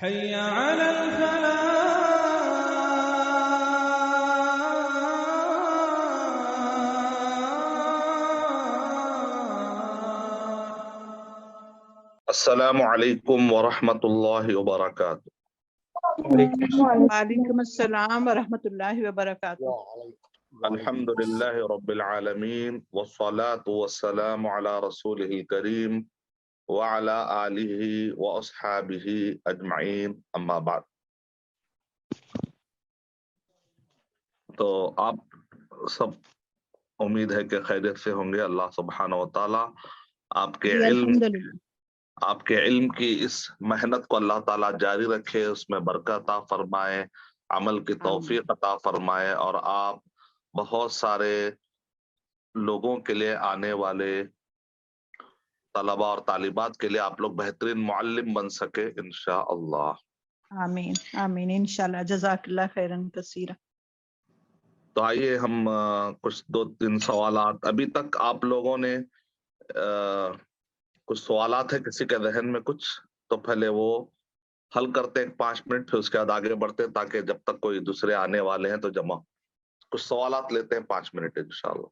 حي على الفلاح. السلام علیکم ورحمۃ اللہ وبرکاتہ. وعلیکم السلام ورحمۃ اللہ وبرکاتہ. الحمد للہ رب العالمین والصلاة والسلام علی رسولہ الکریم وعلی آلہ واصحابہ اجمعین، اما بعد. تو آپ سب امید ہے کہ خیریت سے ہوں گے. اللہ سبحانہ و تعالی آپ کے علم کی اس محنت کو اللہ تعالیٰ جاری رکھے، اس میں برکت عطا فرمائے، عمل کی توفیق عطا فرمائے، اور آپ بہت سارے لوگوں کے لیے، آنے والے طلباء اور طالبات کے لیے آپ لوگ بہترین معلم بن سکے انشاءاللہ. آمین آمین انشاءاللہ. جزاک اللہ خیرن کثیرا. تو آئیے ہم کچھ 2-3 سوالات، ابھی تک آپ لوگوں نے کچھ سوالات ہیں کسی کے ذہن میں کچھ، تو پہلے وہ حل کرتے ہیں 5 منٹ، پھر اس کے بعد آگے بڑھتے ہیں تاکہ جب تک کوئی دوسرے آنے والے ہیں تو جمع کچھ سوالات لیتے ہیں 5 منٹ انشاءاللہ.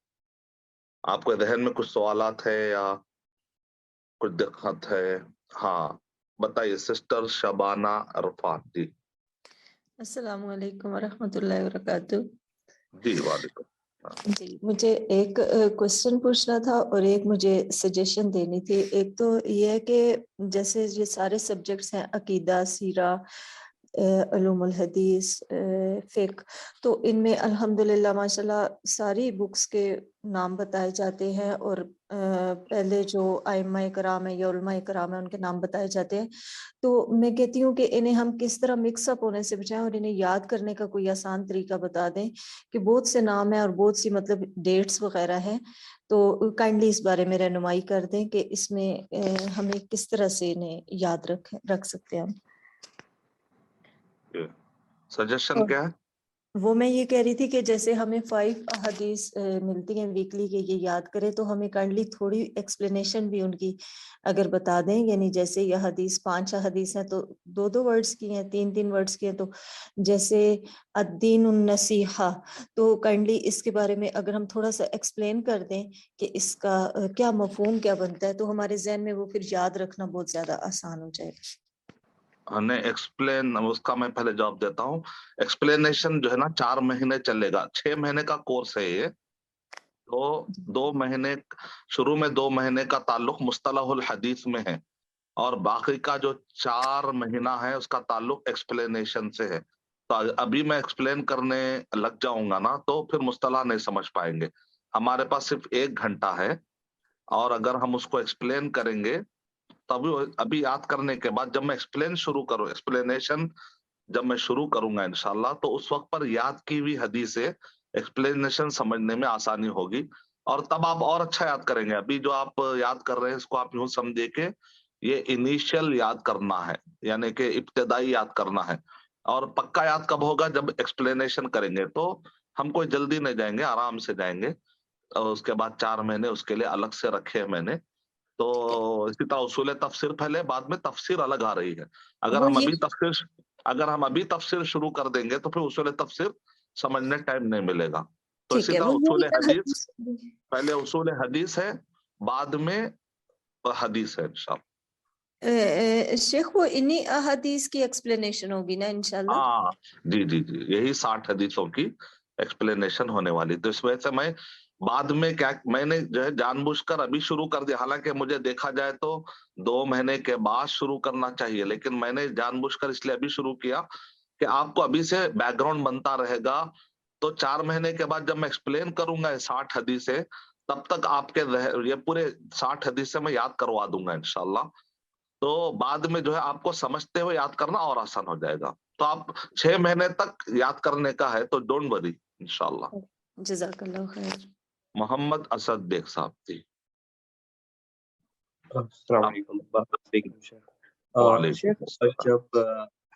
آپ کے ذہن میں کچھ سوالات ہے یا کچھ دقت ہے؟ ہاں بتائیے. سسٹر شبانہ عرفات جی. السلام علیکم ورحمۃ اللہ وبرکاتہ. جی وعلیکم. جی مجھے ایک کوشچن پوچھنا تھا اور ایک مجھے سجیشن دینی تھی. ایک تو یہ ہے کہ جیسے یہ سارے سبجیکٹس ہیں، عقیدہ، سیرہ، علوم الحدیث، فقہ، تو ان میں الحمدللہ ماشاءاللہ ساری بکس کے نام بتائے جاتے ہیں، اور پہلے جو ائمہ کرام ہیں یا علماء کرام ہیں ان کے نام بتائے جاتے ہیں. تو میں کہتی ہوں کہ انہیں ہم کس طرح مکس اپ ہونے سے بچائیں اور انہیں یاد کرنے کا کوئی آسان طریقہ بتا دیں کہ بہت سے نام ہیں اور بہت سی مطلب ڈیٹس وغیرہ ہیں. تو کائنڈلی اس بارے میں رہنمائی کر دیں کہ اس میں ہمیں کس طرح سے انہیں یاد رکھ سکتے ہیں ہم. سجیشن کیا ہے؟ وہ میں یہ کہہ رہی تھی کہ جیسے ہمیں 5 احادیث ملتی ہیں ویکلی کہ یہ یاد کرے، تو ہمیں کائنڈلی تھوڑی ایکسپلینیشن بھی ان کی اگر بتا دیں. یعنی جیسے یہ حدیث 5 احادیث ہیں تو 2 ورڈز کی ہیں، 3 ورڈز کی ہیں. تو جیسے الدین النصیحہ، تو کائنڈلی اس کے بارے میں اگر ہم تھوڑا سا ایکسپلین کر دیں کہ اس کا کیا مفہوم کیا بنتا ہے، تو ہمارے ذہن میں وہ پھر یاد رکھنا بہت زیادہ آسان ہو جائے گا. ایکسپلین اس کا میں پہلے جواب دیتا ہوں. ایکسپلینیشن جو ہے نا 4 مہینے چلے گا. 6 مہینے کا کورس ہے یہ. تو 2 مہینے شروع میں 2 مہینے کا تعلق مصطلح الحدیث میں ہے، اور باقی کا جو 4 مہینہ ہے اس کا تعلق ایکسپلینیشن سے ہے. تو ابھی میں ایکسپلین کرنے لگ جاؤں گا نا تو پھر مصطلح نہیں سمجھ پائیں گے. ہمارے پاس صرف 1 گھنٹہ ہے، اور اگر ہم اس کو ایکسپلین کریں گے تب ابھی یاد کرنے کے بعد جب میں ایکسپلینیشن جب میں شروع کروں گا انشاءاللہ، تو اس وقت پر یاد کی ہوئی حدیثیں ایکسپلینیشن سمجھنے میں آسانی ہوگی، اور تب آپ اور اچھا یاد کریں گے. ابھی جو آپ یاد کر رہے ہیں اس کو آپ یوں سمجھے کہ یہ انیشیل یاد کرنا ہے، یعنی کہ ابتدائی یاد کرنا ہے. اور پکا یاد کب ہوگا؟ جب ایکسپلینیشن کریں گے. تو ہم کوئی جلدی نہیں جائیں گے، آرام سے جائیں گے. اور اس کے بعد 4 مہینے اس کے لیے الگ سے رکھے ہیں میں نے. تو اسی طرح اصول تفسیر پہلے، بعد میں تفسیر الگ آ رہی ہے. اگر ہم ابھی تفسیر شروع کر دیں گے تو پھر اصول تفسیر سمجھنے ٹائم نہیں ملے گا. تو اسی طرح اصول حدیث پہلے اصول حدیث ہے، بعد میں حدیث ہے انشاءاللہ. شیخ وہ انہی احادیث کی ایکسپلینیشن ہوگی نا انشاءاللہ؟ ہاں جی جی جی، یہی 60 حدیثوں کی ایکسپلینیشن ہونے والی. تو اس وجہ سے میں بعد میں کیا میں نے جو ہے جان بوجھ کر ابھی شروع کر دیا. حالانکہ مجھے دیکھا جائے تو 2 مہینے کے بعد شروع کرنا چاہیے، لیکن میں نے جان بوجھ کر اس لیے ابھی شروع کیا کہ آپ کو ابھی سے بیک گراؤنڈ بنتا رہے گا. تو 4 مہینے کے بعد جب میں ایکسپلین کروں گا 60 حدیثیں، تب تک آپ کے یہ پورے 60 حدیثیں میں یاد کروا دوں گا انشاءاللہ. تو بعد میں جو ہے آپ کو سمجھتے ہوئے یاد کرنا اور آسان ہو جائے گا. تو آپ 6 مہینے تک یاد کرنے کا ہے، تو ڈونٹ وری انشاءاللہ. جزاک اللہ خیر. محمد اسد بیگ صاحب جی. السلام علیکم. وعلیکم شیخ السلام. جب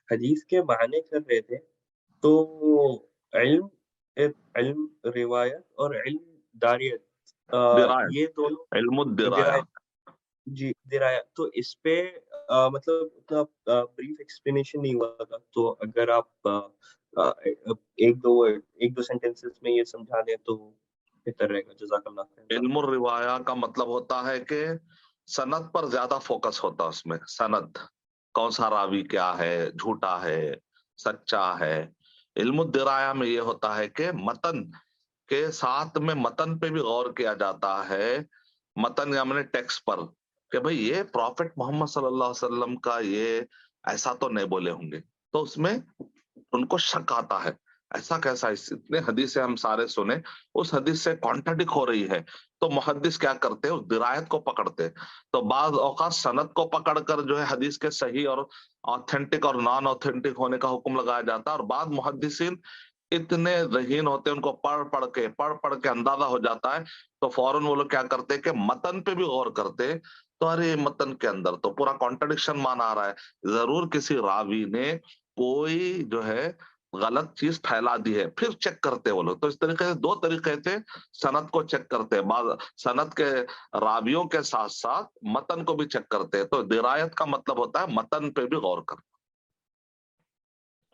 حدیث کے معنی کر رہے تھے تو علم علم روایت اور علم داریت درایت، یہ دونوں علم الدرایہ. جی درایا، تو اس پہ مطلب اتنا بریف ایکسپلینیشن نہیں ہوا تھا، تو اگر آپ ایک دو سینٹینسز میں یہ سمجھا دیں تو بہتر رہے گا. جزاک اللہ خیر. علم الروایہ کا مطلب ہوتا ہے کہ سند پر زیادہ فوکس ہوتا ہے. اس میں سند کون سا راوی کیا ہے، جھوٹا ہے، سچا ہے. علم الدرایا میں یہ ہوتا ہے کہ متن کے ساتھ میں متن پہ بھی غور کیا جاتا ہے، متن یا میں ٹیکسٹ پر، کہ بھئی یہ پروفٹ محمد صلی اللہ علیہ وسلم کا یہ ایسا تو نہیں بولے ہوں گے، تو اس میں ان کو شک آتا ہے ایسا کیسا. اتنے حدیثیں ہم سارے سنے، اس حدیث سے کانٹرڈکٹ ہو رہی ہے، تو محدث کیا کرتے اس درایت کو پکڑتے. تو بعض اوقات سند کو پکڑ کر جو ہے حدیث کے صحیح اور آتھینٹک اور نان آتھینٹک ہونے کا حکم لگایا جاتا ہے. اور بعض محدثین اتنے ذہین ہوتے ہیں، ان کو پڑھ کے اندازہ ہو جاتا ہے، تو فوراً وہ لوگ کیا کرتے کہ متن پہ بھی غور کرتے. تو ارے متن کے اندر تو پورا کانٹرڈکشن مان آ رہا ہے، ضرور کسی راوی نے کوئی جو ہے غلط چیز پھیلا دی ہے. پھر چیک کرتے وہ لوگ. تو اس طریقے سے دو طریقے سے سند کو چیک کرتے ہیں. بعض سند کے راویوں کے ساتھ ساتھ متن کو بھی چیک کرتے ہیں. تو درایت کا مطلب ہوتا ہے متن پہ بھی غور کرنا.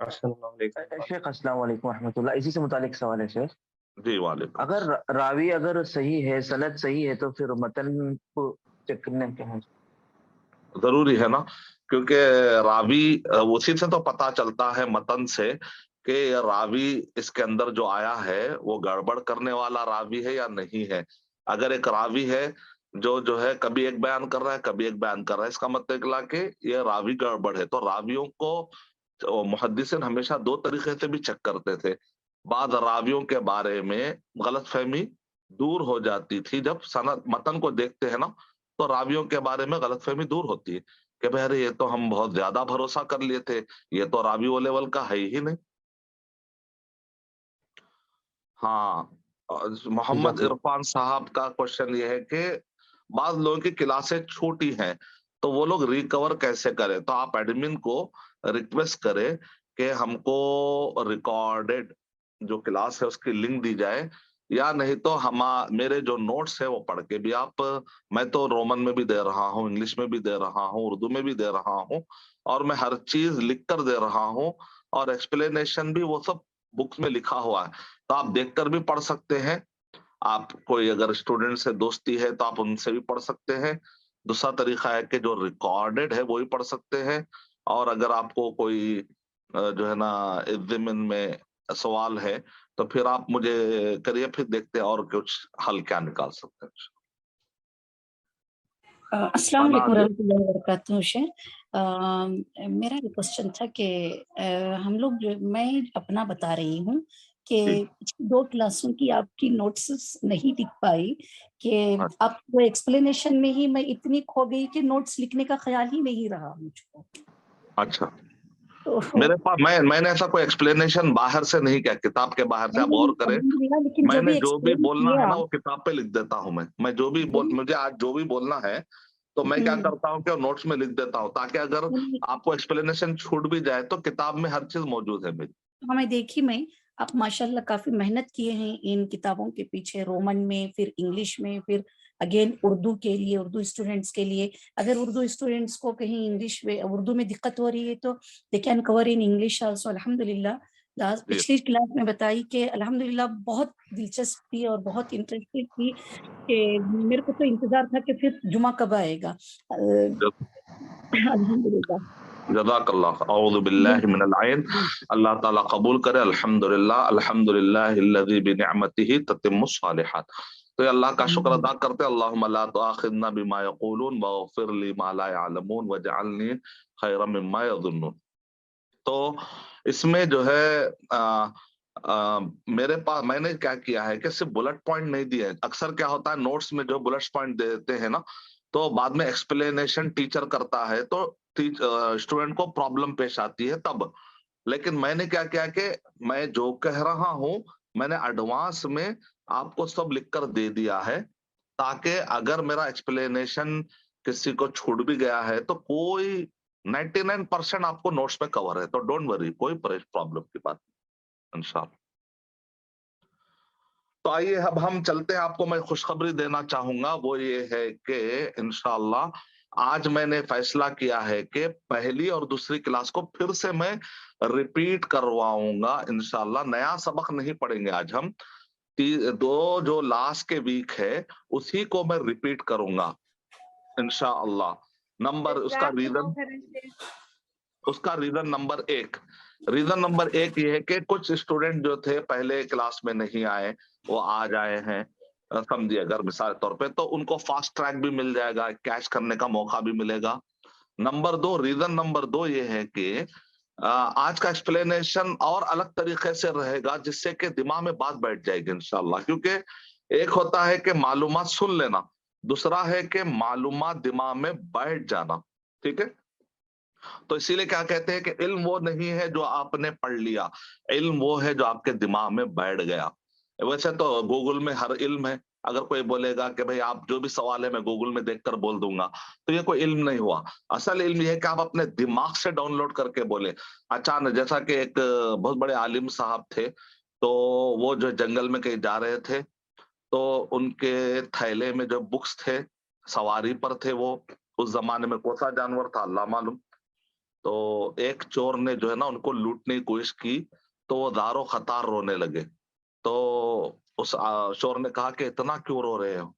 السلام علیکم. شیخ السلام علیکم ورحمۃ اللہ. اسی سے متعلق سوال ہے شیخ. جی وعلیکم. اگر راوی اگر صحیح ہے، سند صحیح ہے، تو پھر متن کو چیک کرنے کیا ہے؟ ضروری ہے نا، کیونکہ راوی اسی سے تو پتا چلتا ہے متن سے کہ راوی اس کے اندر جو آیا ہے وہ گڑبڑ کرنے والا راوی ہے یا نہیں ہے. اگر ایک راوی ہے جو ہے کبھی ایک بیان کر رہا ہے کبھی ایک بیان کر رہا ہے، اس کا مطلب نکلا کہ یہ راوی گڑبڑ ہے. تو راویوں کو محدثین ہمیشہ دو طریقے سے بھی چیک کرتے تھے. بعض راویوں کے بارے میں غلط فہمی دور ہو جاتی تھی جب سند متن کو دیکھتے ہیں نا، تو راویوں کے بارے میں غلط فہمی دور ہوتی ہے کہ بھائی یہ تو ہم بہت زیادہ بھروسہ کر لیے تھے، یہ تو راوی وہ لیول کا ہے ہی نہیں. ہاں، محمد عرفان صاحب کا کوشچن یہ ہے کہ بعض لوگوں کی کلاسیں چھوٹی ہیں تو وہ لوگ ریکور کیسے کریں. تو آپ ایڈمن کو ریکویسٹ کریں کہ ہم کو ریکارڈڈ جو کلاس ہے اس کی لنک دی جائے، یا نہیں تو میرے جو نوٹس ہے وہ پڑھ کے بھی آپ، میں تو رومن میں بھی دے رہا ہوں، انگلش میں بھی دے رہا ہوں، اردو میں بھی دے رہا ہوں، اور میں ہر چیز لکھ کر دے رہا ہوں، اور ایکسپلینیشن بھی وہ سب بکس میں لکھا ہوا ہے. تو آپ دیکھ کر بھی پڑھ سکتے ہیں. آپ کوئی اگر اسٹوڈنٹ سے دوستی ہے تو آپ ان سے بھی پڑھ سکتے ہیں. دوسرا طریقہ ہے کہ جو ریکارڈڈ ہے وہی پڑھ سکتے ہیں. اور اگر آپ کو کوئی جو ہے نا ضمن میں سوال ہے تو پھر آپ مجھے کریے، پھر دیکھتے ہیں اور کچھ حل کیا نکال سکتے ہیں. السلام علیکم ورحمۃ اللہ وبرکاتہ. شیخ میرا یہ کوشچن تھا کہ ہم لوگ میں اپنا بتا رہی ہوں کہ دو کلاسوں کی آپ کی نوٹس نہیں لکھ پائی کہ آپ وہ ایکسپلینیشن میں ہی میں اتنی کھو گئی کہ نوٹس لکھنے کا خیال ہی نہیں رہا مجھ کو. اچھا، میرے پاس میں نے ایسا کوئی ایکسپلینیشن باہر سے نہیں کیا، کتاب کے باہر سے آپ غور کریں. میں نے جو بھی بولنا ہے نا وہ کتاب پہ لکھ دیتا ہوں. میں جو بھی مجھے آج جو بھی بولنا ہے تو میں کیا کرتا ہوں کہ نوٹس میں لکھ دیتا ہوں، تاکہ اگر آپ کو ایکسپلینیشن چھوٹ بھی جائے تو کتاب میں ہر چیز موجود ہے میری. ہمیں دیکھی میں آپ ماشاءاللہ کافی محنت کیے ہیں ان کتابوں کے پیچھے، رومن میں، پھر انگلش میں، پھر اگین اردو کے لیے، اردو اسٹوڈنٹس کے لیے. اگر اردو اسٹوڈنٹس کو کہیں انگلش میں اردو میں دقت ہو رہی ہے تو they can cover in English also. الحمدللہ پچھلی کلاس میں بتائی کہ الحمدللہ بہت دلچسپ تھی اور بہت انٹرسٹنگ تھی کہ میرے کو تو انتظار تھا کہ پھر جمعہ کب آئے گا. الحمدللہ. جزاک اللہ. اعوذ باللہ من العین. اللہ تعالیٰ قبول کرے. الحمدللہ الحمدللہ الذی بنعمتہ تتم الصالحات. تو اللہ کا شکر ادا کرتے. اللہم لا تؤاخذنا بما یقولون واغفر لی ما لا یعلمون واجعلنی خیرا مما یظنون. تو اس میں جو ہے میرے پاس میں نے کیا کیا ہے کہ صرف بلٹ پوائنٹ نہیں دیا ہے. اکثر کیا ہوتا ہے نوٹس میں جو بلٹ پوائنٹ دیتے ہیں نا تو بعد میں ایکسپلینیشن ٹیچر کرتا ہے تو اسٹوڈنٹ کو پرابلم پیش آتی ہے تب. لیکن میں نے کیا کیا کہ میں جو کہہ رہا ہوں میں نے ایڈوانس میں آپ کو سب لکھ کر دے دیا ہے، تاکہ اگر میرا ایکسپلینیشن کسی کو چھوٹ بھی گیا ہے تو کوئی 99% آپ کو نوٹس میں کور ہے. تو ڈونٹ وری، کوئی پرابلم کی بات نہیں انشاءاللہ. تو آئیے اب ہم چلتے ہیں. آپ کو میں خوشخبری دینا چاہوں گا، وہ یہ ہے کہ انشاءاللہ आज मैंने फैसला किया है कि पहली और दूसरी क्लास को फिर से मैं रिपीट करवाऊंगा इंशाल्लाह। नया सबक नहीं पढ़ेंगे आज हम, दो जो लास्ट के वीक है उसी को मैं रिपीट करूंगा इंशाअल्लाह। नंबर उसका रीजन नंबर एक, ये है कि कुछ स्टूडेंट जो थे पहले क्लास में नहीं आए वो आज आए हैं, समझिए अगर मिसाल तौर पे, तो उनको फास्ट ट्रैक भी मिल जाएगा, कैच करने का मौका भी मिलेगा। रीजन नंबर दो ये है कि आज का एक्सप्लेनेशन और अलग तरीके से रहेगा जिससे कि दिमाग में बात बैठ जाएगी इंशाल्लाह। क्योंकि एक होता है कि मालूमात सुन लेना, दूसरा है कि मालूमात दिमाग में बैठ जाना, ठीक है। तो इसीलिए क्या कहते हैं कि इल्म वो नहीं है जो आपने पढ़ लिया, इल्म वो है जो आपके दिमाग में बैठ गया। वैसे तो गूगल में हर इल्म है, अगर कोई बोलेगा कि भाई आप जो भी सवाल है मैं गूगल में देखकर बोल दूंगा, तो ये कोई इल्म नहीं हुआ। असल इल्म ये है कि आप अपने दिमाग से डाउनलोड करके बोले। अचानक जैसा कि एक बहुत बड़े आलिम साहब थे, तो वो जो जंगल में कहीं जा रहे थे, तो उनके थैले में जो बुक्स थे, सवारी पर थे वो, उस जमाने में कौन सा जानवर था अल्लाह मालूम। तो एक चोर ने जो है ना उनको लूटने की कोशिश की, तो वो दारो खतार रोने लगे। तो उस चोर ने कहा कि इतना क्यों रो रहे हो?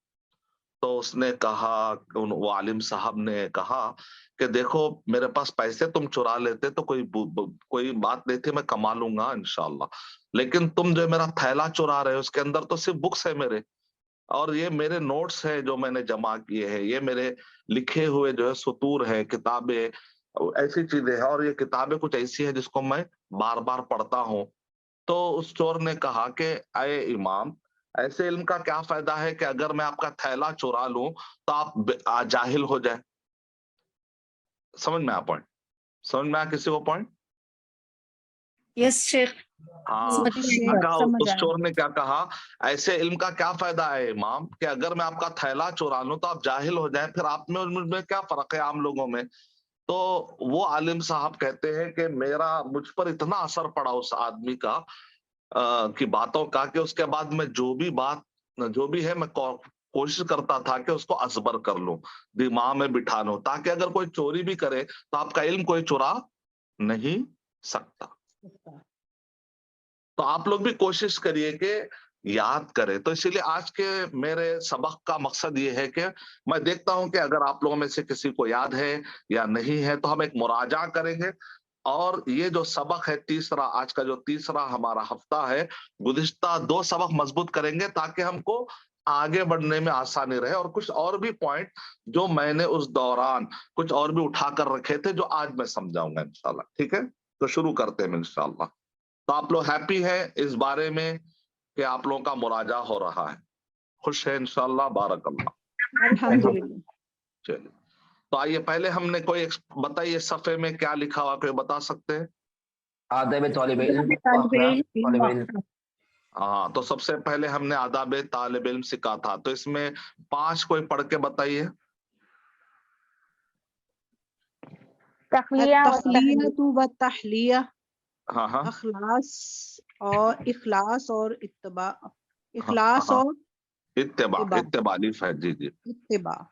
तो उसने कहा, वो आलिम साहब ने कहा कि देखो मेरे पास पैसे तुम चुरा लेते तो कोई बात नहीं थी, मैं कमा लूंगा इंशाल्लाह, लेकिन तुम जो मेरा थैला चुरा रहे हो उसके अंदर तो सिर्फ बुक्स है मेरे, और ये मेरे नोट्स है जो मैंने जमा किए हैं, ये मेरे लिखे हुए जो है सुतूर है, किताबें, ऐसी चीजें हैं, और ये किताबें कुछ ऐसी है जिसको मैं बार बार पढ़ता हूँ। तो उस चोर ने कहा कि अय इमाम, ऐसे इल्म का क्या फायदा है कि अगर मैं आपका थैला चुरा लूं तो आप जाहिल हो जाए। समझ में आया पॉइंट? समझ में आया किसी को पॉइंट? यस शेख, हाँ, समझ में कहा समझ उस आया। चोर ने क्या कहा, ऐसे इल्म का क्या फायदा है इमाम कि अगर मैं आपका थैला चुरा लूं तो आप जाहिल हो जाएं, फिर आप में और मुझ में क्या फर्क है आम लोगों में। तो वो आलिम साहब कहते हैं कि मुझ पर इतना असर पड़ा उस आदमी का की बातों का, कि उसके बाद मैं जो भी है मैं कोशिश करता था कि उसको असबर कर लूं, दिमाग में बिठा लूं, ताकि अगर कोई चोरी भी करे तो आपका इल्म कोई चुरा नहीं सकता। तो आप लोग भी कोशिश करिए कि याद करें। तो इसीलिए आज के मेरे सबक का मकसद ये है कि मैं देखता हूं कि अगर आप लोगों में से किसी को याद है या नहीं है तो हम एक मुराजा करेंगे, और ये जो सबक है तीसरा, आज का जो तीसरा हमारा हफ्ता है, गुज़िश्ता 2 सबक मजबूत करेंगे ताकि हमको आगे बढ़ने में आसानी रहे, और कुछ और भी पॉइंट जो मैंने उस दौरान कुछ और भी उठा कर रखे थे जो आज मैं समझाऊंगा इंशाल्लाह। ठीक है, तो शुरू करते हैं इंशाल्लाह। तो आप लोग हैप्पी हैं इस बारे में कि आप लोगों का मुराजा हो रहा है? खुश है इंशाल्लाह? बारकल्लाह। अल्हम्दुलिल्लाह। चलिए, तो आइए पहले हमने कोई बताइए सफ़े में क्या लिखा हुआ, कोई बता सकते हैं? आदाब तालिब इल्म। हाँ, तो सबसे पहले हमने आदाब तालिब इल्म सीखा था, तो इसमें 5 कोई पढ़ के बताइए। तखलियतु व तहलिया, हाँ हाँ इखलास और इत्तिबा, हाँ, और इत्तिबा अलीफ है, जी जी। इत्तिबा।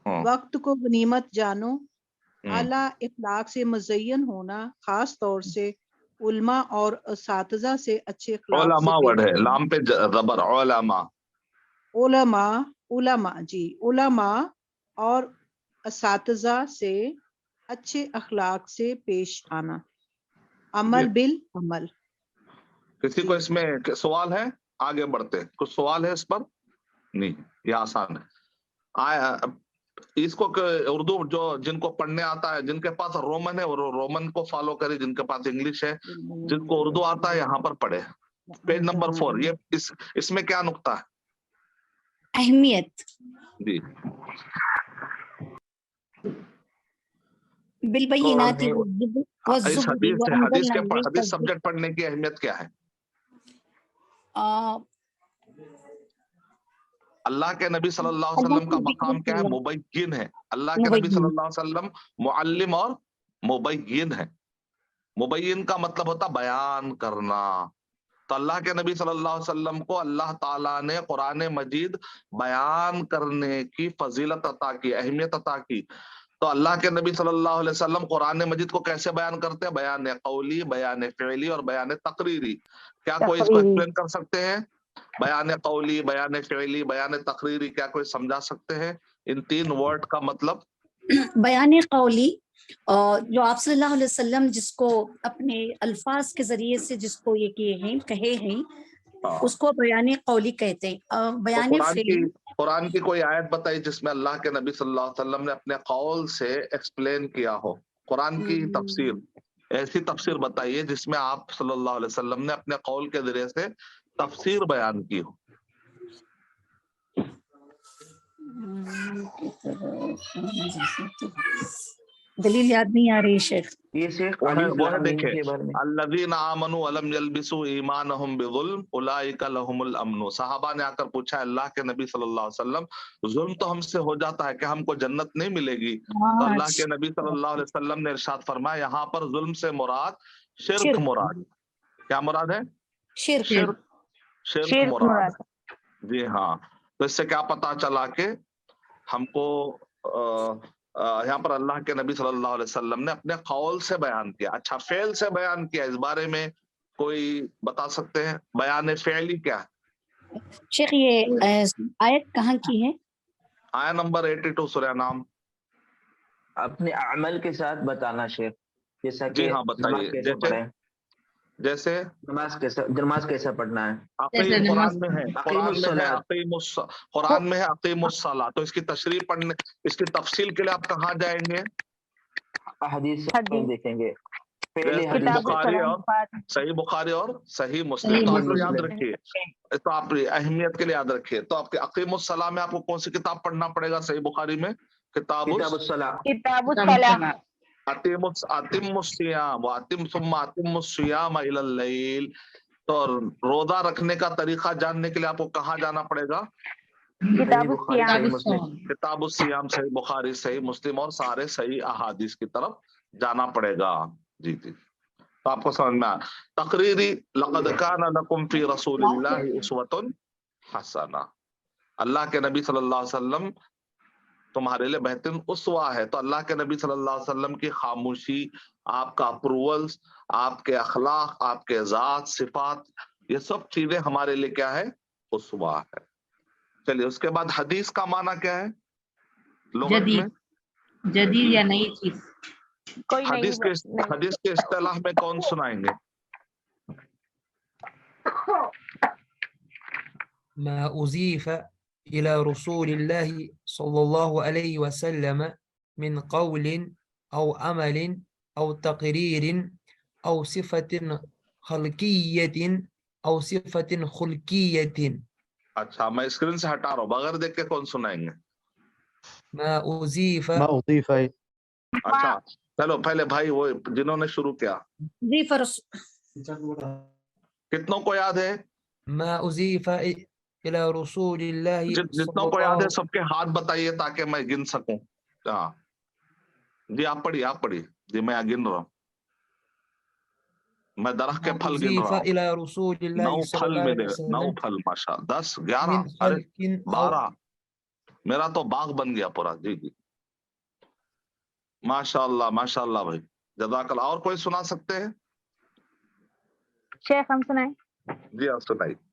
हाँ, वक्त को गनीमत जानो, हम्म, आला इखलाक से मुज़य्यन होना, खास तौर से उल्मा और असातिज़ा से अच्छे इखलाक से उलमा वर्ड है, पेश आना। लाम पे जबर, उलमा और असातिज़ा से अच्छे अखलाक से पेश आना। अमल बिल अमल। किसी को इसमें सवाल है? आगे बढ़ते, कुछ सवाल है इस पर? नहीं, ये आसान है। इसको उर्दू जो जिनको पढ़ने आता है, जिनके पास रोमन है वो रोमन को फॉलो करे, जिनके पास इंग्लिश है, जिनको उर्दू आता है यहाँ पर पढ़े। पेज नंबर 4, ये इसमें क्या नुक्ता है? अहमियत जी, बिलबय्यिनाति इस हदीस सब्जेक्ट पढ़ने की अहमियत क्या है? अल्लाह के नबी सल्लल्लाहु अलैहि वसल्लम का मकाम क्या है? मुबय्यिन है। अल्लाह के नबी सल्लल्लाहु अलैहि वसल्लम मुअल्लिम और मुबय्यिन है। मुबय्यिन का मतलब होता बयान करना, تو اللہ کے نبی صلی اللہ علیہ وسلم کو اللہ تعالیٰ نے قرآن مجید بیان کرنے کی فضیلت عطا کی، اہمیت عطا کی. تو اللہ کے نبی صلی اللہ علیہ وسلم قرآن مجید کو کیسے بیان کرتے ہیں؟ بیان قولی، بیان فعلی اور بیان تقریری. کیا کوئی اس کو ایکسپلین کر سکتے ہیں؟ بیان قولی، بیان فعلی، بیان تقریری، کیا کوئی سمجھا سکتے ہیں ان تین ورڈ کا مطلب؟ بیان قولی جو آپ صلی اللہ علیہ وسلم جس کو اپنے الفاظ کے ذریعے سے جس کو یہ کیے ہیں، کہے ہیں، اس کو بیان قولی کہتے ہیں. بیان فعلی، قرآن کی کوئی آیت بتائی جس میں اللہ کے نبی صلی اللہ علیہ وسلم نے اپنے قول سے ایکسپلین کیا ہو. قرآن کی تفسیر، ایسی تفسیر بتائیے جس میں آپ صلی اللہ علیہ وسلم نے اپنے قول کے ذریعے سے تفسیر بیان کی ہو. دلیل یاد نہیں آ رہی شیخ. یہ شیخ وہ الف لام میم دیکھیں، کے بارے میں. الذین آمنوا ولم یلبسوا ایمانہم بظلم اولئک لہم الامن. صحابہ نے آ کر پوچھا اللہ کے نبی صلی اللہ علیہ وسلم ظلم تو ہم سے ہو جاتا ہے کہ ہم کو جنت نہیں ملے گی؟ تو اللہ کے نبی صلی اللہ علیہ وسلم نے ارشاد فرمایا یہاں پر ظلم سے مراد شرک مراد. کیا مراد ہے؟ شرک مراد. جی ہاں. تو اس سے کیا پتا چلا کہ ہم کو یہاں پر اللہ کے نبی صلی اللہ علیہ وسلم نے اپنے قول سے بیان کیا. اچھا، فعل سے بیان کیا، اس بارے میں کوئی بتا سکتے ہیں؟ بیان فعلی کیا ہے؟ شیخ یہ آیت کہاں کی ہے؟ آیت نمبر 82 سورہ نام. اپنے عمل کے ساتھ بتانا شیخ، جیسا جی کہ ہاں بتائیے. جیسے نماز کیسا پڑھنا ہے. قرآن میں ہے، قرآن میں ہے اقیم الصلاۃ. تو اس کی تشریح پڑھنے، اس کی تفصیل کے لیے آپ کہاں جائیں گے؟ حدیث میں دیکھیں گے. صحیح بخاری اور صحیح مسلم. تو آپ کو یاد رکھیے، تو آپ اہمیت کے لیے یاد رکھیے. تو آپ کے اقیم الصلاۃ میں آپ کو کون سی کتاب پڑھنا پڑے گا؟ صحیح بخاری میں کتاب الصلاۃ. اتم الصیام ثم اتم الصیام الی اللیل. تو روزہ رکھنے کا طریقہ جاننے کے لیے آپ کو کہاں جانا پڑے گا؟ کتاب الصیام، صحیح بخاری، صحیح مسلم اور سارے صحیح احادیث کی طرف جانا پڑے گا. جی جی. تو آپ کو سمجھ میں آیا. تقریری، لقد کان لکم فی رسول اللہ اسوۃ حسنہ. اللہ کے نبی صلی اللہ علیہ وسلم تمہارے لیے بہترین اسوہ ہے. تو اللہ کے نبی صلی اللہ علیہ وسلم کی خاموشی، آپ کا اپروولز، آپ کے اخلاق، آپ کے ذات، صفات، یہ سب چیزیں ہمارے لیے کیا ہے؟ اسوہ ہے. چلیے اس کے بعد حدیث کا معنی کیا ہے لغت میں؟ جدید یا نئی چیز. حدیث کے اصطلاح میں کون سنائیں گے؟ ما أضيف إلى رسول الله صلى الله عليه وسلم من قول أو عمل أو تقرير أو صفة خلقية أو صفة خلقية. اچھا، میں اسکرین سے ہٹا رہا ہوں، بغیر دیکھ کے کون سنائیں گے؟ ما أضيف. اچھا چلو پہلے بھائی وہ جنہوں نے شروع کیا، کتنوں کو یاد ہے؟ ما أضيف إلى رسول الله جتنوں کو یاد ہے سب کے ہاتھ بتائیے تاکہ میں گن سکوں. ہاں جی آپ پڑھیے. جی میں گن رہا ہوں، میں درخت کے پھل گن رہا ہوں. 9 پھل ملے، 9 پھل. ماشاء اللہ. 10 11 12 میرا تو باغ بن گیا پورا. جی جی ماشاء اللہ بھائی، جزاک اللہ. اور کوئی سنا سکتے ہیں؟ شیخ ہم سنائیں. جی آپ سنائیے.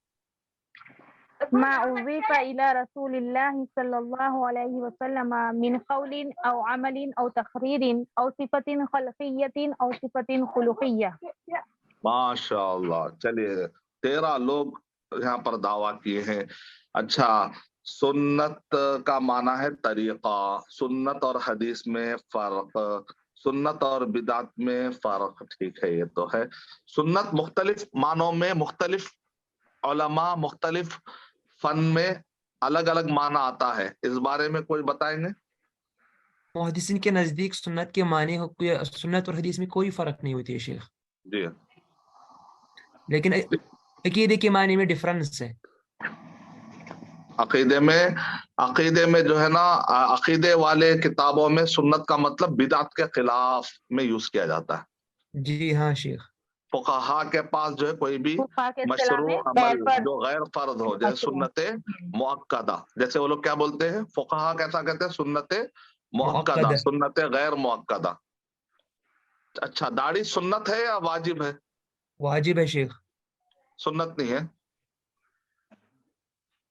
ما أضيف إلى رسول الله صلى الله عليه وسلم من قول أو عمل أو تقرير أو صفة خلقية أو صفة خلقية. ماشاء اللہ. چلیے 13 لوگ یہاں پر دعویٰ کیے ہیں. اچھا، سنت کا معنی ہے طریقہ. سنت اور حدیث میں فرق، سنت اور بدعت میں فرق. ٹھیک ہے، یہ تو ہے. سنت مختلف معنوں میں، مختلف علماء مختلف فن میں الگ الگ معنی آتا ہے. اس بارے میں کوئی بتائیں گے؟ محدثین کے نزدیک سنت کے معنی، سنت اور حدیث میں کوئی فرق نہیں ہوتی ہے شیخ. جی لیکن عقیدے کے معنی میں ڈفرنس ہے. عقیدے میں جو ہے نا، عقیدے والے کتابوں میں سنت کا مطلب بدعت کے خلاف میں یوز کیا جاتا ہے. جی ہاں شیخ. फुकाहा के पास जो है कोई भी फुकाहा के इस्तिलाह मशरू में अमल गैर फर्ज जो गैर फर्ज हो, जैसे सुन्नत मुअक्कदा, जैसे वो लोग क्या बोलते हैं, फुकाहा कैसा कहते हैं, सुन्नत मुअक्कदा, मुअक्कदा। सुन्नत गैर मुअक्कदा। अच्छा, दाढ़ी सुन्नत है या वाजिब है? वाजिब है शेख। सुन्नत नहीं है।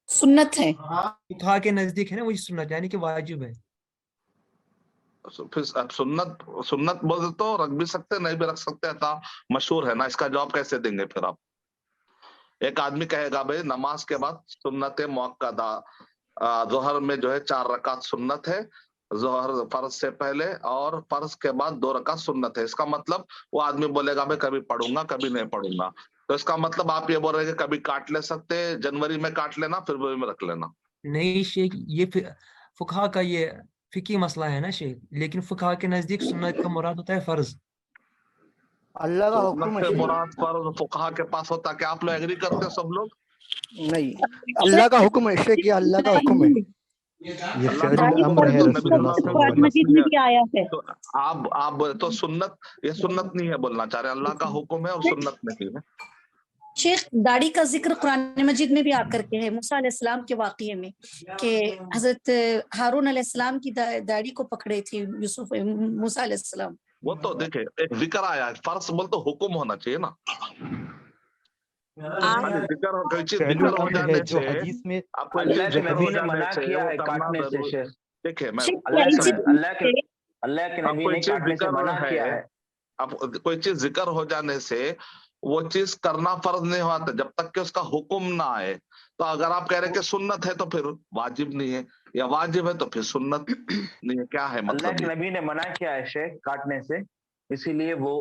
सुन्नत है। फुकहा के नजदीक है ना वही सुन्नत, यानी कि वाजिब है। फिर अब सुन्नत सुन्नत बोल तो रख भी सकते, नहीं भी रख सकते, ऐसा मशहूर है ना, इसका जवाब कैसे देंगे फिर आप? एक आदमी कहेगा भाई नमाज के बाद सुन्नत मुअक्कदा, जोहर में जो है 4 रकात सुन्नत है, जोहर फर्ज से पहले और फर्ज के बाद 2 रकात सुन्नत है। इसका मतलब वो आदमी बोलेगा भाई कभी पढ़ूंगा कभी नहीं पढ़ूंगा, तो इसका मतलब आप ये बोल रहे हैं कि कभी काट ले सकते, जनवरी में काट लेना फरवरी में रख लेना। नहीं शेख, ये फुकहा का ये फिकी मसला है ना शेख, लेकिन फुकहा के नजदीक सुन्नत का मुराद होता है फर्ज। अल्लाह का हुक्म सुन्नत है से मुराद फर्ज फुकहा के पास होता है। क्या आप लोग एग्री करते हैं सब लोग? नहीं, अल्लाह का हुक्म है शेख, ये अल्लाह का हुक्म है, ये अल्लाह का फ़िअल हुक्म अम्र है है तो नबी रसूलुल्लाह सल्लल्लाहु अलैहि सल्लल्लाहु वसल्म अलैहि मजीद में भी आया है। तो आप तो सुन्नत, ये सुन्नत नहीं है बोलना चाह रहे हैं, अल्लाह का हुक्म है और सुन्नत नहीं है। शेख, दाढ़ी का जिक्र कुरान मजीद में भी आकर के है, मूसा अलैहिस्सलाम के वाक़ये में कि हजरत हारून अलैहिस्सलाम की दाढ़ी को पकड़े थे यूसुफ मूसा अलैहिस्सलाम। वो तो देखे एक जिक्र आया है, फर्ज बोल तो हुक्म होना चाहिए ना, खाली जिक्र कोई चीज फ़िअल जिक्र हो अम्र जाने है जो से, हदीस में आप कोई अल्लाह चीज के जिक्र नबी हो ने जाने मना से किया वो है करना काटने से जरूरी। शेख। देखिए मैं शेख, अल्लाह प्यारी के सी अल्लाह के अब नबी कोई ने चीज काटने से जिक्र मना किया है, है। अब कोई चीज जिक्र हो जाने से वो चीज करना फर्ज नहीं होता जब तक कि उसका हुक्म ना आए। तो अगर आप कह रहे हैं कि सुन्नत है तो फिर वाजिब नहीं है, या वाजिब है तो फिर सुन्नत नहीं है, क्या है अल्लाह मतलब के ये? नबी ने मना किया है शेख काटने से, इसीलिए वो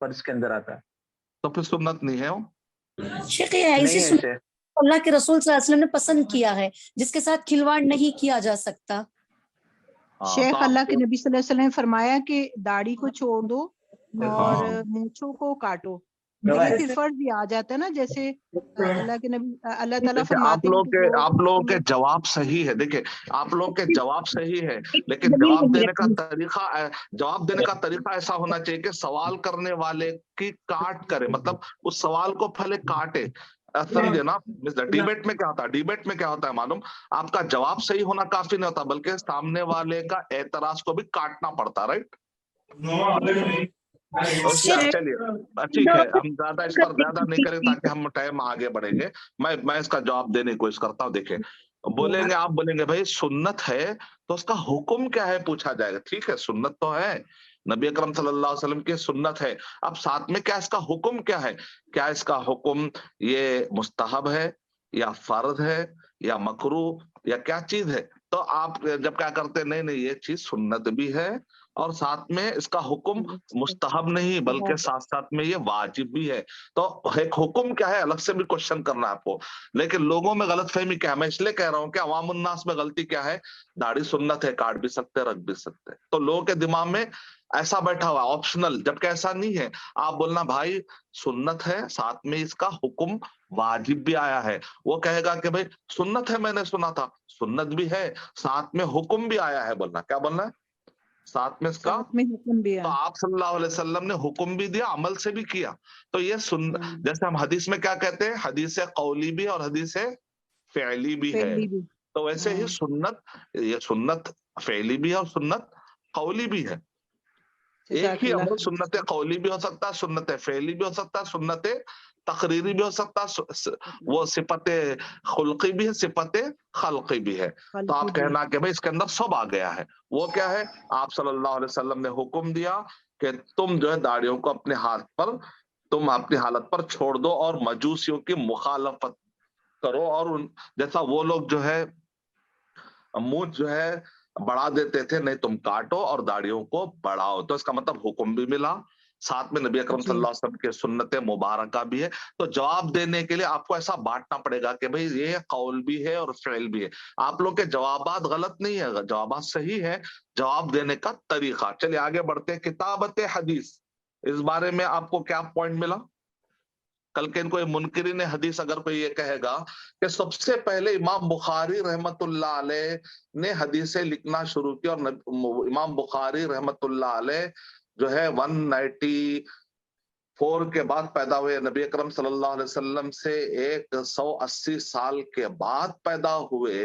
फर्ज के अंदर आता है। तो फिर सुन्नत नहीं है वो। शेख, ये ऐसी नहीं है सुन्नत शेख। अल्लाह के रसूल सल्लल्लाहु अलैहि वसल्लम ने पसंद किया है, जिसके साथ खिलवाड़ नहीं किया जा सकता। हाँ, शेख, तो अल्लाह आप के नबी सल्लल्लाहु अलैहि वसल्लम ने फरमाया कि दाढ़ी को छोड़ दो और हाँ, मूंछों को काटो। ये फिर फर्ज भी आ जाता है ना, जैसे अल्लाह के नबी अल्लाह ताला देखिए फरमाते हैं कि जो आप लोगों के जवाब सही है। देखिए आप लोगों के जवाब सही है, लेकिन जमील जवाब नहीं देने का रखनी। तरीका ऐसा होना चाहिए कि सवाल करने वाले की काट करे, मतलब उस सवाल को पहले काटे। समझे ना? डिबेट में क्या होता है, डिबेट में क्या होता है मालूम, आपका जवाब सही होना काफी नहीं होता, बल्कि सामने वाले का एतराज को भी काटना पड़ता, राइट? शेख, चलिए ठीक है, हम ज्यादा इस पर ज्यादा नहीं करें ताकि हम टाइम आगे बढ़ेंगे। मैं इसका जवाब देने की कोशिश करता हूँ। देखिए बोलेंगे, आप बोलेंगे भाई सुन्नत है तो उसका हुक्म क्या है पूछा जाएगा। ठीक है, सुन्नत तो है, नबी अकरम सल्लल्लाहु अलैहि वसल्लम की सुन्नत है। अब साथ में क्या इसका हुक्म क्या है? क्या इसका हुक्म ये मुस्तहब है या फर्ज है या मकरू या क्या चीज है? तो आप जब क्या करते हैं, नहीं नहीं ये चीज सुन्नत भी है और साथ में इसका हुक्म मुस्तहब नहीं बल्कि साथ साथ में ये वाजिब भी है। तो एक हुक्म क्या है अलग से भी क्वेश्चन करना है आपको। लेकिन लोगों में गलतफहमी क्या है, मैं इसलिए कह रहा हूँ कि अवामुन्नास में गलती क्या है, दाढ़ी सुन्नत है, काट भी सकते रख भी सकते, तो लोगों के दिमाग में ऐसा बैठा हुआ ऑप्शनल, जबकि ऐसा नहीं है। आप बोलना भाई सुन्नत है साथ में इसका हुक्म वाजिब भी आया है, वो कहेगा कि भाई सुन्नत है मैंने सुना था, सुन्नत भी है साथ में हुक्म भी आया है। बोलना क्या बोलना है, साथ में इसका साथ में हुक्म भी तो है। आप सल्लल्लाहु अलैहि वसल्लम ने हुक्म भी दिया, अमल से भी किया। तो ये जैसे हम हदीस में क्या कहते हैं, हदीस कौली भी और हदीस फ़िअली भी है। पहली भी तो वैसे ही सुन्नत, ये सुन्नत फ़िअली भी है और सुन्नत कौली भी है। एक ही अमल सुन्नत कौली भी हो सकता है, सुन्नत फ़िअली भी हो सकता है, सुन्नत तकरीरी भी हो सकता है, वो सिफत खुल्की भी है, सिफत खल्की भी है। तो आप कहना कि भाई इसके अंदर सब आ गया है। वो क्या है, आप सल्लल्लाहु अलैहि वसल्लम ने हुक्म दिया कि तुम जो है दाढ़ियों को अपने हाथ पर, तुम अपनी हालत पर छोड़ दो और मजूसियों की मुखालफत करो। और जैसा वो लोग जो है मुंह जो है बढ़ा देते थे, नहीं तुम काटो और दाढ़ियों को बढ़ाओ। तो इसका मतलब हुक्म भी मिला, साथ में नबी अकरम सल्लल्लाहु अलैहि वसल्लम के सुन्नत मुबारका भी है। तो जवाब देने के लिए आपको ऐसा बांटना पड़ेगा कि भाई ये कौल भी है और फ़िअल भी है। आप लोग के जवाबात गलत नहीं है, जवाबात सही है, जवाब देने का तरीका। चलिए आगे बढ़ते हैं, किताबत हदीस, इस बारे में आपको क्या पॉइंट मिला? कल के इनको मुनकिरीन हदीस अगर कोई ये कहेगा कि सबसे पहले इमाम बुखारी रहमतुल्लाह अलैह ने हदीसें लिखना शुरू की, और इमाम बुखारी रहमतुल्लाह अलैह जो है 193 4 کے بعد پیدا ہوئے, نبی اکرم صلی اللہ علیہ وسلم سے 180 سال کے بعد پیدا ہوئے,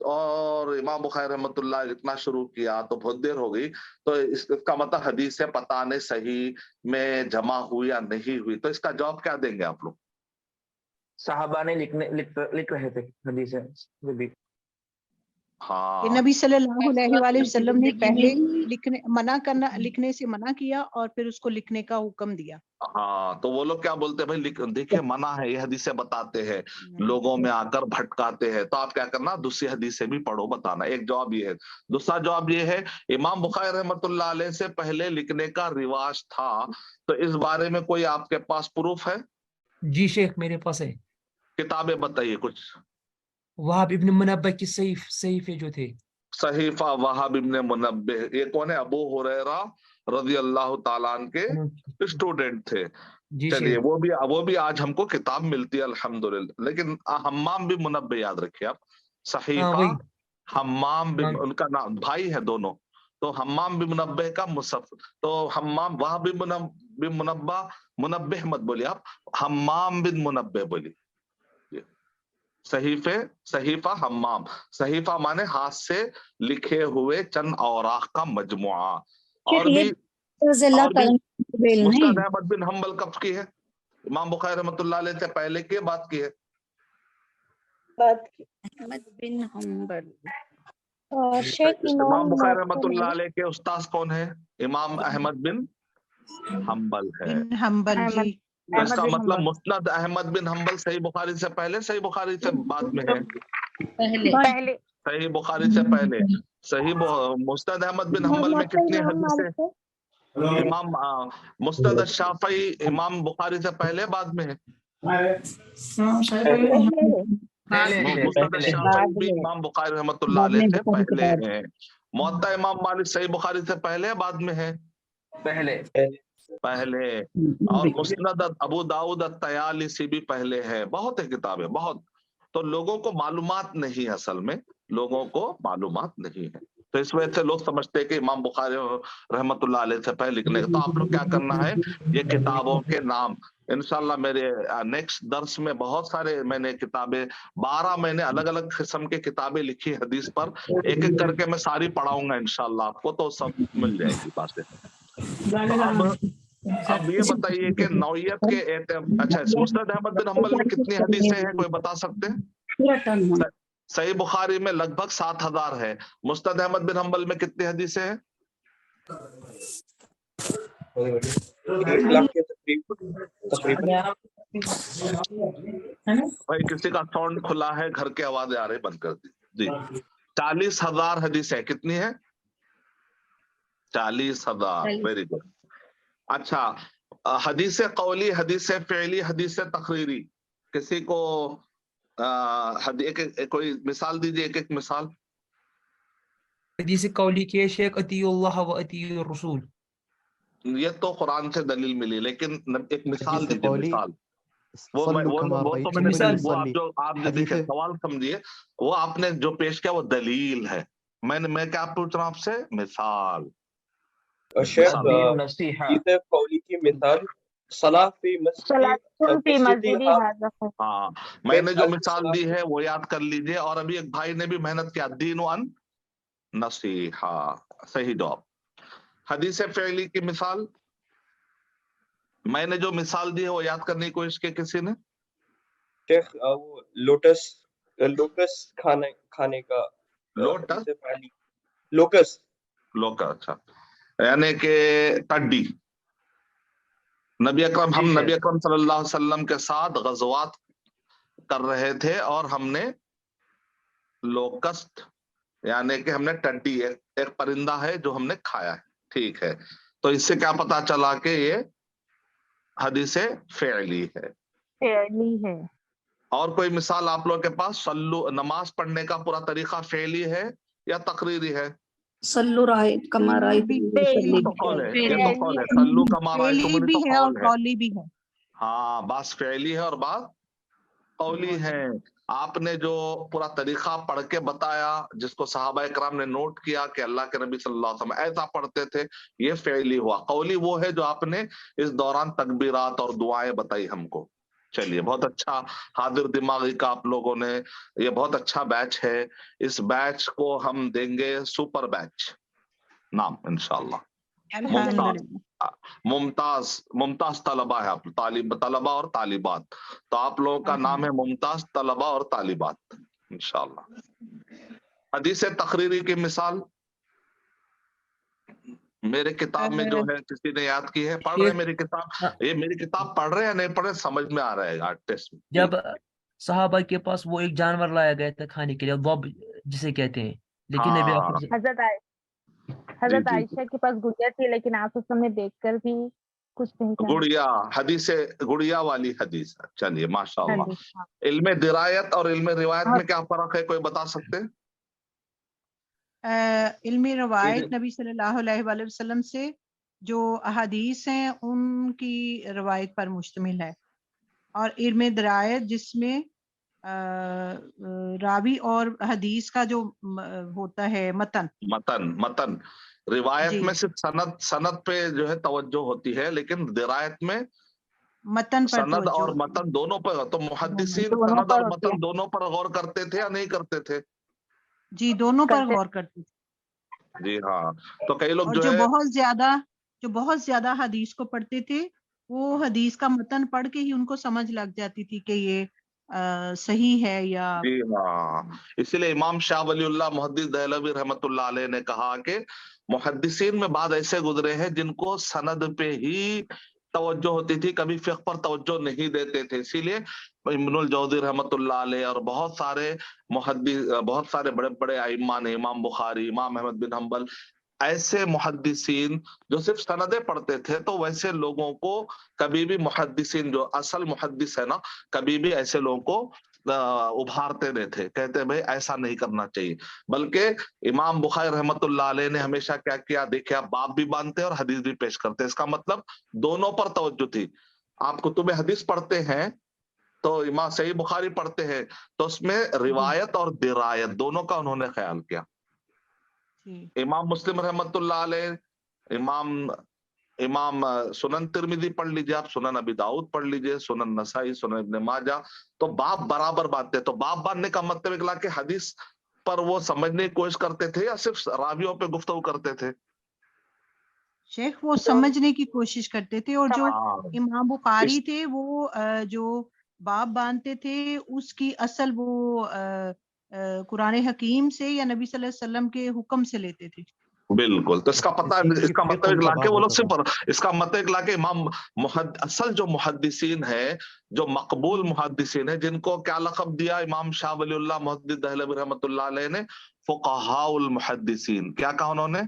اور امام بخاری رحمۃ اللہ لکھنا شروع کیا تو بہت دیر ہو گئی. تو اس کا مطلب حدیث سے پتہ نہیں صحیح میں جمع ہوئی یا نہیں ہوئی, تو اس کا جواب کیا دیں گے آپ لوگ؟ صحابہ نے لکھ رہے تھے حدیث بھی. ہاں, کہ نبی صلی اللہ علیہ وآلہ وسلم نے پہلے زندگی لکھنے سے منع کیا اور پھر اس کو لکھنے کا حکم دیا. ہاں, تو وہ لوگ کیا بولتے ہیں بھائی دیکھیں منع ہے, یہ حدیثیں بتاتے ہیں, لوگوں میں آ کر بھٹکاتے ہیں, تو آپ کیا کرنا دوسری حدیث سے بھی پڑھو, بتانا. ایک جواب یہ ہے. دوسرا جواب یہ ہے امام بخاری رحمۃ اللہ علیہ سے پہلے لکھنے کا رواج تھا, تو اس بارے میں کوئی آپ کے پاس پروف ہے؟ جی شیخ میرے پاس ہے, کتابیں بتائیے کچھ. وہاب ابن منبہ کی صحیفے جو تھے. صحیفہ وہاب ابن منبہ, یہ کون ہے؟ ابو ہریرہ رضی اللہ تعالیٰ عنہ کے اسٹوڈنٹ تھے. جی چلیے شیخ, وہ بھی آج ہم کو کتاب ملتی ہے الحمدللہ. لیکن حمام بن منبہ یاد رکھیے آپ, صحیفہ وہی حمام بن, ان کا نام بھائی ہے دونوں, تو حمام بن منبہ کا مصحف, تو حمام وہاب بن منبہ, منبہ مت بولیے آپ, حمام بن منبہ بولیے. صحیفہ حمام, صحیفہ مانے ہاتھ سے لکھے ہوئے چند اوراق کا مجموعہ. اور بھی مستد احمد بن حنبل کب کی ہے؟ امام بخاری رحمۃ اللہ علیہ سے پہلے کی بات کی ہے. احمد بن حنبل, امام بخاری رحمۃ اللہ علیہ کے استاذ کون ہے؟ امام احمد بن حنبل ہے. حنبل جی. تو اس کا مطلب مسند احمد بن حنبل صحیح بخاری سے پہلے, صحیح بخاری سے بعد میں ہے؟ پہلے. صحیح بخاری سے پہلے. صحیح مسند احمد بن حنبل میں کتنی حدیثیں؟ امام مسند الشافعی امام بخاری سے پہلے بعد میں ہے؟ مسند الشافعی بھی امام بخاری رحمۃ اللہ علیہ سے پہلے ہیں. موطا امام مالک صحیح بخاری سے پہلے بعد میں ہے؟ پہلے. اور مسند ابو داؤد الطیالسی بھی پہلے ہے. بہت ہے کتابیں, بہت. تو لوگوں کو معلومات نہیں, اصل میں لوگوں کو معلومات نہیں ہے, تو اس وجہ سے لوگ سمجھتے ہیں کہ امام بخاری رحمۃ اللہ علیہ سے پہلے لکھنے کا. تو آپ لوگ کیا کرنا ہے, یہ کتابوں کے نام انشاءاللہ میرے نیکسٹ درس میں بہت سارے میں نے کتابیں 12 میں نے الگ الگ قسم کی کتابیں لکھی حدیث پر, ایک ایک کر کے میں ساری پڑھاؤں گا انشاءاللہ آپ کو, تو سب مل جائے گی باتیں. اب یہ بتائیے کہ نوعیت کے اچھا مسند احمد بن حنبل میں کتنی حدیثیں ہیں, کوئی بتا سکتے ہیں؟ صحیح بخاری میں لگ بھگ 7000 ہے. مسند احمد بن حنبل میں کتنی حدیثیں ہیں؟ 1 لاکھ کے تقریباً. بھائی کسی کا ساؤنڈ کھلا ہے, گھر کے آوازیں آ رہے, بند کر دی. جی 40,000 حدیثیں. کتنی ہے؟ 40,000. Very good. اچھا, حدیث قولی, حدیث فعلی, حدیث تقریری, کسی کو کوئی مثال دیجیے, ایک ایک مثال. حدیث قولی کے شیخ اطیع اللہ و اطیع الرسول. یہ تو قرآن سے دلیل ملی, لیکن ایک مثال دیجیے, مثال. وہ تو میں نے جو آپ نے دیکھے سوال سمجھیے, وہ آپ نے جو پیش کیا وہ دلیل ہے. میں کیا پوچھ رہا ہوں آپ سے, مثال. شیخ حدیث قولی کی مثال صلاۃ فی مسجد. ہاں, میں نے جو مثال دی ہے وہ یاد کر لیجئے. اور ابھی ایک بھائی نے بھی محنت کیا, دین ان نصیحہ, صحیح جواب. حدیث فعلی کی مثال میں نے جو مثال دی ہے وہ یاد کرنے کی کوشش کی کسی نے؟ شیخ وہ لوکس کھانے کا. لوکس. اچھا, یعنی کہ ٹڈی. نبی اکرم صلی اللہ علیہ وسلم کے ساتھ غزوات کر رہے تھے, اور ہم نے لوکسٹ یعنی کہ ہم نے ٹڈی, ایک پرندہ ہے جو ہم نے کھایا ہے. ٹھیک ہے, تو اس سے کیا پتا چلا کہ یہ حدیث فعلی ہے. اور کوئی مثال آپ لوگ کے پاس؟ نماز پڑھنے کا پورا طریقہ فعلی ہے یا تقریری ہے؟ صلو کما یہ تو قول ہے, صلو کما رأیتمونی, تو قول ہے. قولی بھی ہے. ہاں, بعض فعلی ہے اور بعض قولی ہے. آپ نے جو پورا طریقہ پڑھ کے بتایا جس کو صحابہ اکرام نے نوٹ کیا کہ اللہ کے نبی صلی اللہ علیہ وسلم ایسا پڑھتے تھے، یہ فعلی ہوا. قولی وہ ہے جو آپ نے اس دوران تکبیرات اور دعائیں بتائی ہم کو. چلیے بہت اچھا حاضر دماغی کا آپ لوگوں نے، یہ بہت اچھا بیچ ہے. اس بیچ کو ہم دیں گے سپر بیچ نام انشاءاللہ. الحمدللہ. ممتاز طلبہ ہے آپ، طلبہ اور طالبات، تو آپ لوگوں کا نام ہے ممتاز طلبہ اور طالبات انشاءاللہ. حدیث تقریری کی مثال میرے کتاب میں جو ہے کسی نے یاد کی ہے؟ پڑھ رہے ہیں میری کتاب؟ یہ میری کتاب پڑھ رہے ہیں یا نہیں پڑھ رہے؟ سمجھ میں آ رہے گا ٹیسٹ میں. جب صحابہ کے پاس وہ ایک جانور لایا گیا تھا کھانے کے لیے، ضب جسے کہتے ہیں، لیکن نبی ہاں حضرت جی. عائشہ کے پاس گڑیا تھی، لیکن آپ اس نے دیکھ کر بھی کچھ نہیں کہا. گڑیا حدیث گڑیا والی حدیث. چلیے ماشاء ہاں اللہ. جی. علم درایت اور علم روایت میں کیا فرق ہے، کوئی بتا سکتے ہیں؟ علم روایت نبی صلی اللہ علیہ وآلہ وسلم سے جو احادیث ہیں ان کی روایت پر مشتمل ہے، اور علم درایت جس میں راوی اور حدیث کا جو ہوتا ہے متن روایت جی میں صرف سند پہ جو ہے توجہ ہوتی ہے، لیکن درایت میں متن پر سند توجہ اور ہوتی ہے. متن دونوں پر. تو محدثین دونوں سند پر اور ہوتی ہے. متن دونوں پر غور کرتے تھے یا نہیں کرتے تھے؟ جی دونوں پر کرتے غور کرتے تھے، جی ہاں. تو کئی لوگ اور جو جو ہے بہت زیادہ حدیث کو پڑھتے تھے وہ حدیث کا متن پڑھ کے ہی ان کو سمجھ لگ جاتی تھی کہ یہ صحیح ہے یا. جی ہاں. اسی لیے امام شاہ ولی اللہ محدث دہلوی رحمت اللہ علیہ نے کہا کہ محدثین میں بعض ایسے گزرے ہیں جن کو سند پہ ہی توجہ ہوتی تھی، کبھی فقہ پر توجہ نہیں دیتے تھے. اسی لیے ابن الجوزی رحمت اللہ علیہ اور بہت سارے بڑے بڑے ائمہ نے، امام بخاری، امام احمد بن حنبل، ایسے محدثین جو صرف سندیں پڑھتے تھے، تو ویسے لوگوں کو کبھی بھی محدثین جو اصل محدث ہے نا، کبھی بھی ایسے لوگوں کو ابھارتے نہیں تھے، کہتے بھائی ایسا نہیں کرنا چاہیے. بلکہ امام بخاری رحمت اللہ علیہ نے ہمیشہ کیا کیا، دیکھیں آپ باب بھی باندھتے اور حدیث بھی پیش کرتے. اس کا مطلب دونوں پر توجہ تھی. آپ کتب حدیث پڑھتے ہیں تو امام صحیح بخاری پڑھتے ہیں تو اس میں روایت اور درایت دونوں کا انہوں نے خیال کیا. امام مسلم رحمت اللہ علیہ، امام سنن ترمذی پڑھ لیجئے آپ، سنن ابی داؤد پڑھ لیجئے، سنن نسائی، سنن ابن ماجہ، تو باب برابر باندھتے. تو باب باندھنے کا مطلب اگلا کہ حدیث پر وہ سمجھنے کی کوشش کرتے تھے یا صرف راویوں پہ گفتگو کرتے تھے؟ شیخ وہ سمجھنے کی کوشش کرتے تھے، اور جو امام بخاری تھے وہ جو باب باندھتے تھے اس کی اصل وہ قرآن حکیم سے یا نبی صلی اللہ علیہ وسلم کے حکم سے لیتے تھے. بالکل. تو اس کا پتہ ہے، اس کا مطلب اگلا کہ وہ لوگ صرف اس کا مطلب اگلا کہ امام اصل جو محدثین ہیں، جو مقبول محدثین ہیں، جن کو کیا لقب دیا امام شاہ ولی اللہ محدث دہلوی رحمت اللہ علیہ نے؟ فقہاء المحدثین. کیا کہا انہوں نے؟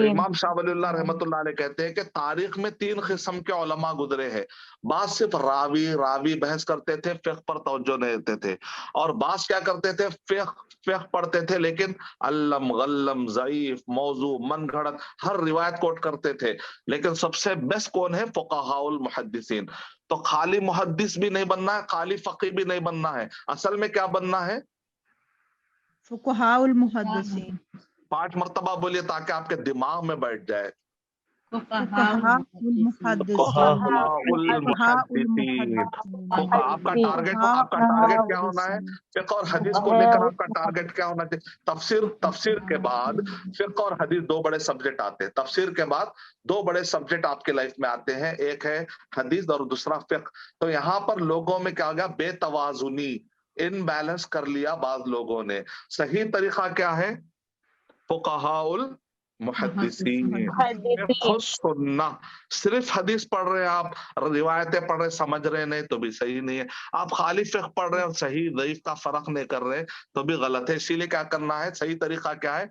امام شاہ ولی اللہ رحمت اللہ علیہ کہتے ہیں کہ تاریخ میں 3 قسم کے علماء گزرے ہیں. بعض صرف راوی بحث کرتے تھے، فقہ پر توجہ نہیں دیتے تھے، اور بعض کیا کرتے تھے، فقہ پڑھتے تھے لیکن علم غلم ضعیف موضوع من گھڑت ہر روایت کوٹ کرتے تھے. لیکن سب سے بیسٹ کون ہے؟ فقہاء المحدثین. تو خالی محدث بھی نہیں بننا ہے، خالی فقی بھی نہیں بننا ہے، اصل میں کیا بننا ہے؟ فقہاء المحدثین. 5 مرتبہ بولیے تاکہ آپ کے دماغ میں بیٹھ جائے. فقہاء المحدثین. آپ کا ٹارگٹ کیا ہونا ہے؟ فقہ اور حدیث کو لے کر آپ کا ٹارگٹ کیا ہونا چاہیے؟ تفسیر کے بعد فقہ اور حدیث 2 بڑے سبجیکٹ آتے ہیں. تفسیر کے بعد 2 بڑے سبجیکٹ آپ کے لائف میں آتے ہیں، ایک ہے حدیث اور دوسرا فقہ. تو یہاں پر لوگوں میں کیا گیا؟ بے توازنی، ان بیلنس کر لیا بعض لوگوں نے. صحیح طریقہ کیا ہے؟ فقہاء المحدثین. خود سننا. صرف حدیث پڑھ رہے ہیں آپ، روایتیں پڑھ رہے سمجھ رہے نہیں تو بھی صحیح نہیں ہے. آپ خالی فقہ پڑھ رہے ہیں اور صحیح ضعیف کا فرق نہیں کر رہے تو بھی غلط ہے. اسی لیے کیا کرنا ہے؟ صحیح طریقہ کیا ہے؟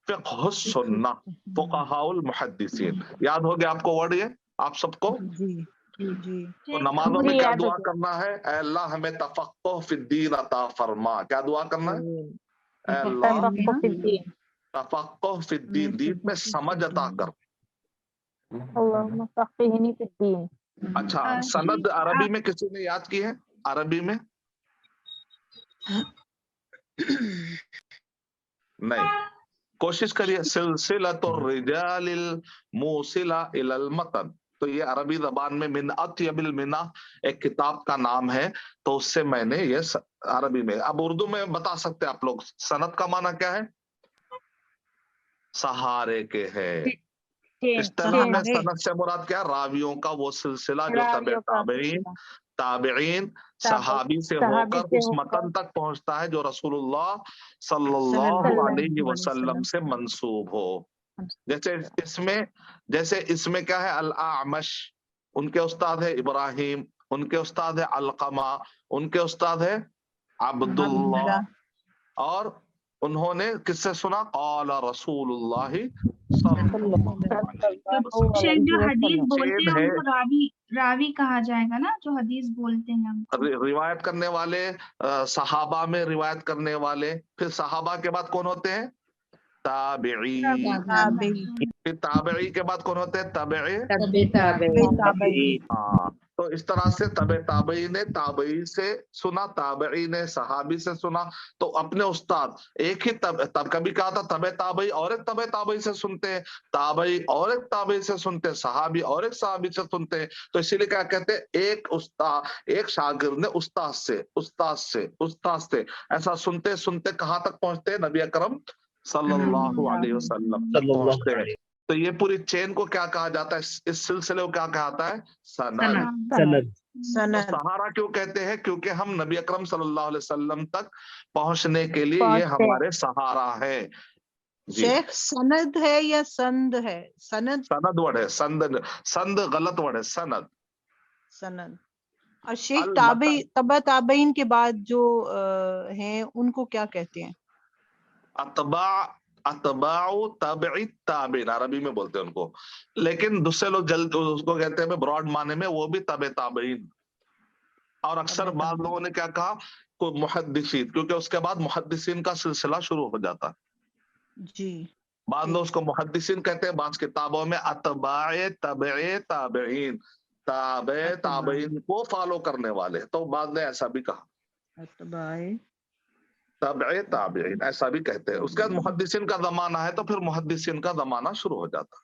فقہ سننا، فقہاء المحدثین. یاد ہو گیا آپ کو ورڈ یہ آپ سب کو؟ تو نمازوں میں کیا دعا کرنا ہے؟ اے اللہ ہمیں تفقہ فی الدین عطا فرما. کیا دعا کرنا ہے؟ اے اللہ تفقہ فی الدین، دین میں سمجھ عطا کر. اللہم فقہنی فی الدین. अच्छा, सनद अरबी में किसी ने याद की है? अरबी में नहीं, कोशिश करिए। सिलसिलतुर रिजालिल मूसिला इलल मतन, तो ये अरबी जबान में मिन अत्यबिल मिना एक किताब का नाम है, तो उससे मैंने ये अरबी में। अब उर्दू में बता सकते हैं आप लोग, सनद का माना क्या है? सहारे के है। इस्तिलाह में सनद से मुराद क्या? रावियों का वो सिलसिला जो तबे ताबईन, ताबईन, सहाबी से होकर उस मतन तक पहुंचता है जो रसूलुल्लाह सल्लल्लाहु अलैहि वसल्लम से मंसूब हो। जैसे इसमें क्या है? अल आमश, उनके उस्ताद है इब्राहिम, उनके उस्ताद है अलकमा, उनके उस्ताद है अब्दुल्लाह, और उन्होंने किससे सुना? क़ाला रसूलुल्लाह सल्लल्लाहु अलैहि वसल्लम। शेख जो हदीस बोलते हैं उनको रावी कहा जाएगा ना, जो हदीस बोलते हैं उनको। रिवायत करने वाले, सहाबा में रिवायत करने वाले, फिर सहाबा के बाद कौन होते हैं? ताबिई। फिर ताबिई के बाद कौन होते हैं? ताबिई। हाँ, तो इस तरह से तबे ताबई ने ताबई से सुना, ताबई ने सहाबी से सुना, तो अपने उस्ताद एक ही तब कभी कहा था तबे ताबई और एक तबे ताबई से सुनते हैं, ताबई और एक ताबई से सुनते हैं, सहाबी और एक सहाबी से सुनते हैं। तो इसीलिए क्या कहते हैं? एक उस्ताद, एक शागिर्द ने उस्ताद से ऐसा सुनते सुनते कहाँ तक पहुंचते हैं? नबी अकरम सल्लल्लाहु अलैहि वसल्लम तक पहुंचते हैं। तो ये पूरी चेन को क्या कहा जाता है? इस सिलसिले को क्या कहता है? सनद। सहारा क्यों कहते हैं? क्योंकि हम नबी अकरम सल्लल्लाहु अलैहि वसल्लम तक पहुंचने के लिए ये हमारे सहारा है। शेख सनद है या संद है? सनद वर्ड है, संद गलत वर्ड है, सनद। और शेख तबा ताबईन के बाद जो हैं उनको क्या कहते हैं? अतबाउ तबई ताबीन अरबी में बोलते हैं उनको, लेकिन दूसरे लोग जल्द उसको कहते हैं ब्रॉड माने में, वो भी तबे ताबईन। और अक्सर बाद लोगों ने क्या कहा? कोई मुहद्दिसीन, क्योंकि उसके बाद मुहद्दिसीन का सिलसिला शुरू हो जाता है जी। बाद लोग उसको मुहद्दिसीन कहते हैं, बाद किताबों में अतबाए तबे ताबईन, ताबे ताबईन को फॉलो करने वाले, तो बाद ने ऐसा भी कहा अतबाए तबे ताबईन, ऐसा भी कहते हैं। उसके बाद मुहद्दिसीन का जमाना है, तो फिर मुहद्दिसीन का जमाना शुरू हो जाता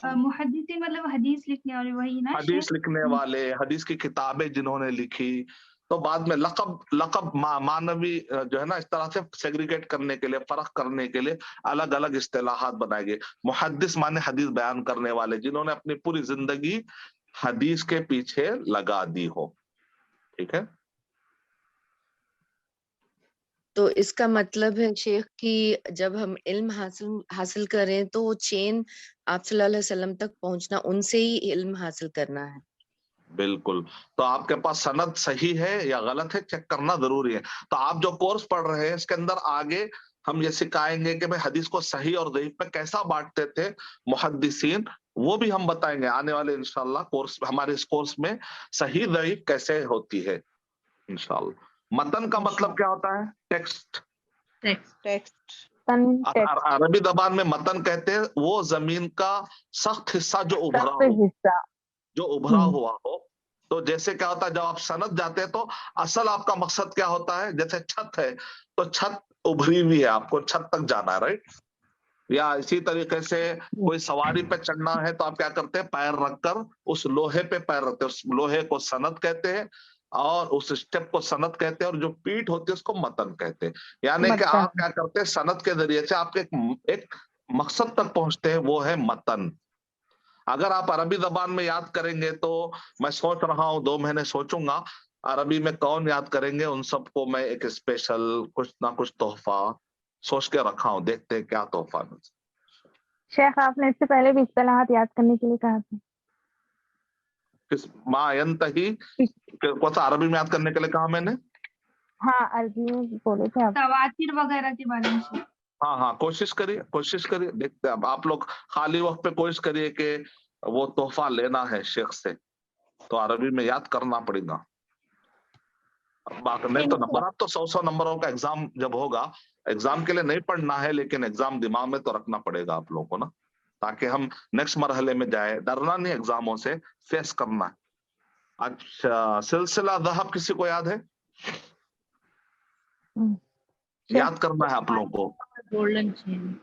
है। मुहद्दिसीन मतलब हदीस लिखने वाले, वही ना? हदीस लिखने वाले, हदीस की किताबें जिन्होंने लिखी, तो बाद में लक़ब मानवी जो है ना, इस तरह से सेग्रीगेट करने के लिए, फर्क करने के लिए अलग अलग इस्तिलाहात बनाए गए। मुहद्दिस माने हदीस बयान करने वाले, जिन्होंने अपनी पूरी जिंदगी हदीस के पीछे लगा दी हो। ठीक है, तो इसका मतलब है शेख कि जब हम इल्म हासिल करें तो वो चेन आप सल्लल्लाहु अलैहि वसल्लम तक पहुंचना, उनसे ही इल्म हासिल करना है। बिल्कुल। तो आपके पास सनद सही है या गलत है, चेक करना जरूरी है। तो आप जो कोर्स पढ़ रहे हैं इसके अंदर आगे हम ये सिखाएंगे कि भाई हदीस को सही और ज़ईफ पे कैसा बांटते थे मुहद्दिसीन, वो भी हम बताएंगे आने वाले इंशाल्लाह कोर्स, हमारे इस कोर्स में सही ज़ईफ कैसे होती है इंशाल्लाह। मतन का मतलब क्या होता है? टेक्स्ट। अरबी जबान में मतन कहते हैं वो जमीन का सख्त हिस्सा जो उभरा हुआ हो। तो जैसे क्या होता है, जब आप सनद जाते हैं तो असल आपका मकसद क्या होता है? जैसे छत है तो छत उभरी हुई है, आपको छत तक जाना है, राइट? या इसी तरीके से कोई सवारी पे चढ़ना है तो आप क्या करते हैं? पैर रखकर उस लोहे पे पैर रखते हैं, उस लोहे को सनद कहते हैं, और उस स्टेप को सनद कहते हैं, और जो पीठ होती है उसको मतन कहते हैं। यानी कि आप क्या करते हैं? सनद के जरिए से आपके एक मकसद तक पहुंचते हैं, वो है मतन। अगर आप अरबी जबान में याद करेंगे तो मैं सोच रहा हूँ 2 महीने सोचूंगा अरबी में कौन याद करेंगे, उन सबको मैं एक स्पेशल कुछ ना कुछ तोहफा सोच के रखा हूँ, देखते हैं क्या तोहफा। शेख आपने इससे पहले भी इस्तिलाहात याद करने के लिए कहा था। किस मायंतही कौन सा अरबी में याद करने के लिए कहा मैंने? हाँ, अरबी में बोले थे आप। तवातिर वगैरह के बारे में। हाँ, कोशिश करिए देखते हैं। अब आप लोग खाली वक्त पे कोशिश करिए कि वो तोहफा लेना है शेख से, तो अरबी में याद करना पड़ेगा। नहीं तो नंबर, आप तो 100 नंबरों का एग्जाम जब होगा, एग्जाम के लिए नहीं पढ़ना है, लेकिन एग्जाम दिमाग में तो रखना पड़ेगा आप लोगों को ना, ताकि हम नेक्स्ट मरहले में जाए। डरना नहीं एग्जामों से, फेस करना है। अच्छा, सिलसिला ज़हब किसी को याद है? याद करना है आप लोगों को। Golden chain.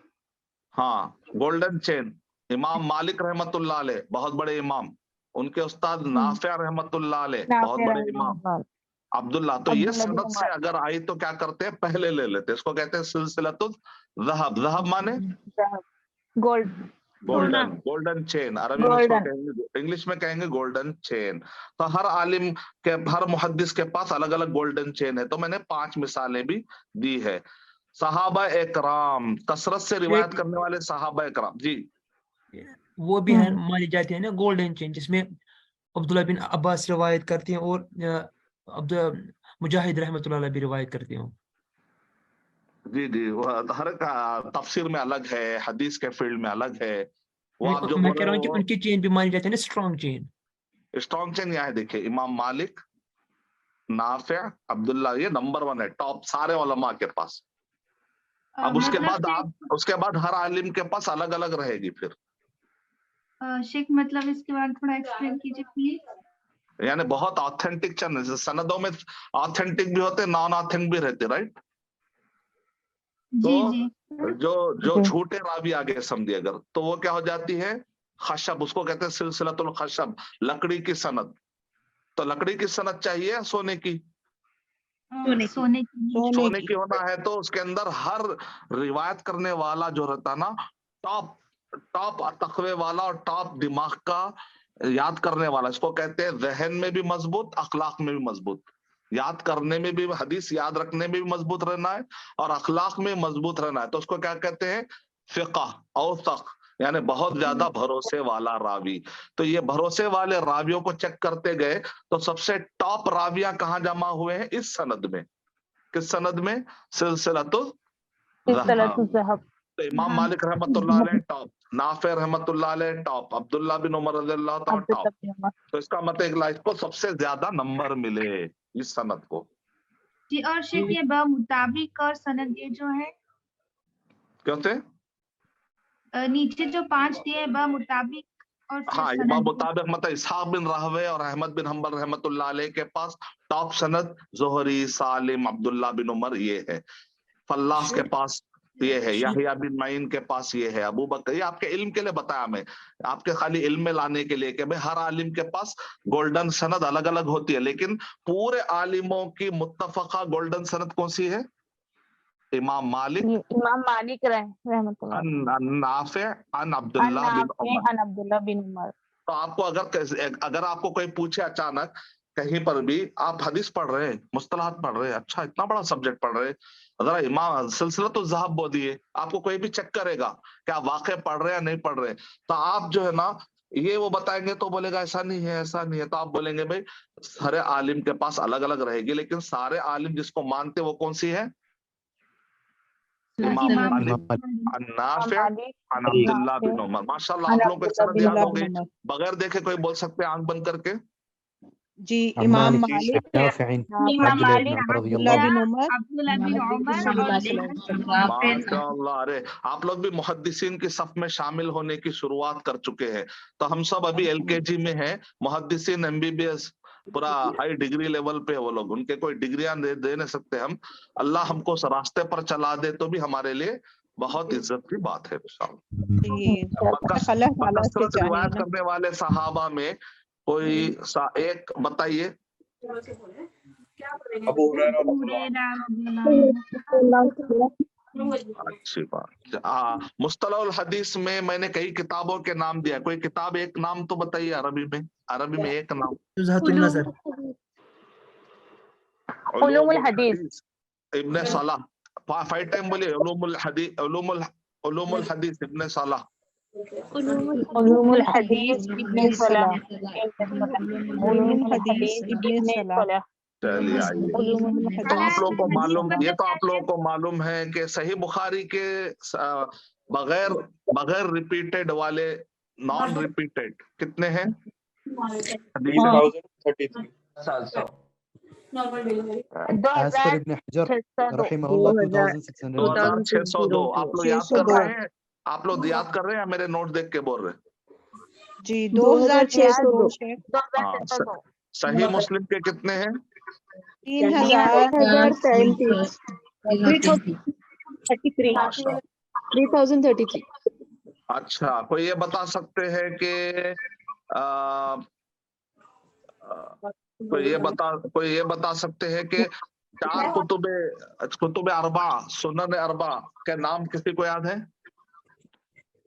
हाँ, गोल्डन चेन। इमाम मालिक रहमतुल्लाह अलैह, बहुत बड़े इमाम, उनके उस्ताद नाफिया रहमतुल्लाह अलैह, बहुत बड़े इमाम अब्दुल्ला। तो ये सनद से अगर आई तो क्या करते हैं, पहले ले लेते हैं, इसको कहते हैं सिलसिलतुल ज़हब। ज़हब माने गोल्ड, गोल्डन, गोल्डन चेन, अरबी में इसको कहेंगे, इंग्लिश में कहेंगे गोल्डन चेन। तो हर आलिम के, हर मुहद्दिस के पास अलग अलग गोल्डन चेन है। तो मैंने 5 मिसालें भी दी है। सहाबा एकराम, कसरत से रिवायत करने वाले सहाबा एकराम जी, वो भी है मानी जाती है ना गोल्डन चेन, जिसमें अब्दुल्ला बिन अब्बास रिवायत करते हैं और मुजाहिद रहमतुल्लाह अलैह भी रिवायत करते हैं। जी जी, हर का तफसीर में अलग है, हदीस के फील्ड में अलग है। वो आप जो मैं बोल कह रहा रहे हूँ कि हो उनकी चेन भी मानी जाती है ना स्ट्रॉन्ग चेन। स्ट्रॉन्ग चेन यहाँ है, देखिए इमाम मालिक, नाफिया, अब्दुल्ला, ये नंबर 1 है, टॉप सारे उलमा के पास। अब उसके बाद उसके बाद हर आलिम के पास अलग अलग रहेगी फिर। शेख मतलब इसके बाद थोड़ा एक्सप्लेन कीजिए प्लीज। यानी बहुत ऑथेंटिक चैनल, सनदों में ऑथेंटिक भी होते, नॉन ऑथेंटिक भी रहते, राइट। तो जो झूठे रावी आगे समझिए अगर, तो वो क्या हो जाती है, खशब, उसको कहते हैं सिलसिलतुल खशब, लकड़ी की सनद। तो लकड़ी की सनद चाहिए सोने की, सोने की होना है तो उसके अंदर हर रिवायत करने वाला जो रहता ना, टॉप तकवे वाला और टॉप दिमाग का याद करने वाला, इसको कहते हैं जहन में भी मजबूत, अखलाक में भी मजबूत। याद करने में भी, हदीस याद रखने में भी मजबूत रहना है और अखलाक में मजबूत रहना है। तो उसको क्या कहते हैं, फिक़ा, औसक, यानी बहुत ज्यादा भरोसे वाला रावी। तो ये भरोसे वाले रावियों को चेक करते गए तो सबसे टॉप रावियां कहाँ जमा हुए हैं, इस सनद में। किस सनद में, सिलसिलतुल ज़हब। तो इमाम मालिक रहमतुल्लाह अलैह टॉप, नाफे रहमतुल्लाह अलैह टॉप, अब्दुल्ला बिन उमर रज़ियल्लाहु ताला टॉप। तो इसका मतलब एक लाइफ को सबसे ज्यादा नंबर मिले इस सनद को जी। और शेख ये मुताबिक और सनद ये जो है क्यों नीचे जो 5 दिए मुताबिक और हाँ, इमाम मुताबिक मतलब इसहाक बिन राहवे और अहमद बिन हम्बल रहमतुल्लाह अलैह के पास टॉप सनद ज़ुहरी, सालिम, अब्दुल्ला बिन उमर ये है। फल्लास के पास ये है, यहया बिन मईन के पास ये है, अबू बकर। ये आपके इल्म के लिए बताया मैं, आपके खाली इल्म में लाने के लिए कि भाई हर आलिम के पास गोल्डन सनद अलग अलग होती है, लेकिन पूरे आलिमों की मुत्तफका गोल्डन सनद कौन सी है, इमाम मालिक रहमतुल्लाह नाफे अन अब्दुल्लाह बिन उमर। तो आपको अगर आपको कोई पूछे अचानक कहीं पर भी, आप हदीस पढ़ रहे हैं, मुस्तलाहत पढ़ रहे हैं, अच्छा इतना बड़ा सब्जेक्ट पढ़ रहे हैं, अगर इमाम सिलसिलतुल ज़हब बोल दिए, आपको कोई भी चेक करेगा क्या वाकई पढ़ रहे हैं या नहीं पढ़ रहे, तो आप जो है ना ये वो बताएंगे तो बोलेगा ऐसा नहीं है, ऐसा नहीं है। तो आप बोलेंगे भाई सारे आलिम के पास अलग अलग रहेगी, लेकिन सारे आलिम जिसको मानते वो कौन सी है, इमाम मालिक, नाफे अन अब्दुल्लाह बिन उमर। माशाल्लाह आप लोगों को सनद याद हो गई, बगैर देखे कोई बोल सकते हैं आंख बंद करके जी। इमाम मालिक, अब्दुल्लाह बिन उमर, माशाल्लाह। अरे आप लोग भी मुहद्दिसीन की सफ में शामिल होने की शुरुआत कर चुके हैं। तो हम सब अभी LKG में हैं, मुहद्दिसीन MBBS पूरा हाई डिग्री लेवल पे है वो लोग, उनके कोई डिग्रियां दे नहीं सकते हम। अल्लाह हमको उस रास्ते पर चला दे तो भी हमारे लिए बहुत इज्जत की बात है। रिवायत करने वाले सहाबा में कोई एक बताइए। अच्छी बात। मुस्तलाहुल हदीस में मैंने कई किताबों के नाम दिया, कोई किताब एक नाम तो बताइए अरबी में, अरबी में एक नाम। उलूमुल हदीस इब्ने सलाह, 5 टाइम बोलिए, उलूमुल हदीस, उलूमुल हदीस इब्ने सलाह, उलूमुल हदीस इब्ने सलाह, उलूमुल हदीस इब्ने सलाह। चलिए आइए, तो आप लोगों को मालूम, ये तो आप लोगों को मालूम है कि सही बुखारी के बगैर रिपीटेड वाले, नॉन रिपीटेड कितने हैं, 2602। आप लोग याद कर रहे हैं, आप लोग याद कर रहे हैं या मेरे नोट देख के बोल रहे हैं जी? 2602। صحیح مسلم کے کتنے ہیں؟ 3033. اچھا، کوئی یہ بتا سکتے ہیں کہ کوئی یہ بتا سکتے ہیں کہ 4 کتب اربع سنن اربع کے نام کسی کو یاد ہے؟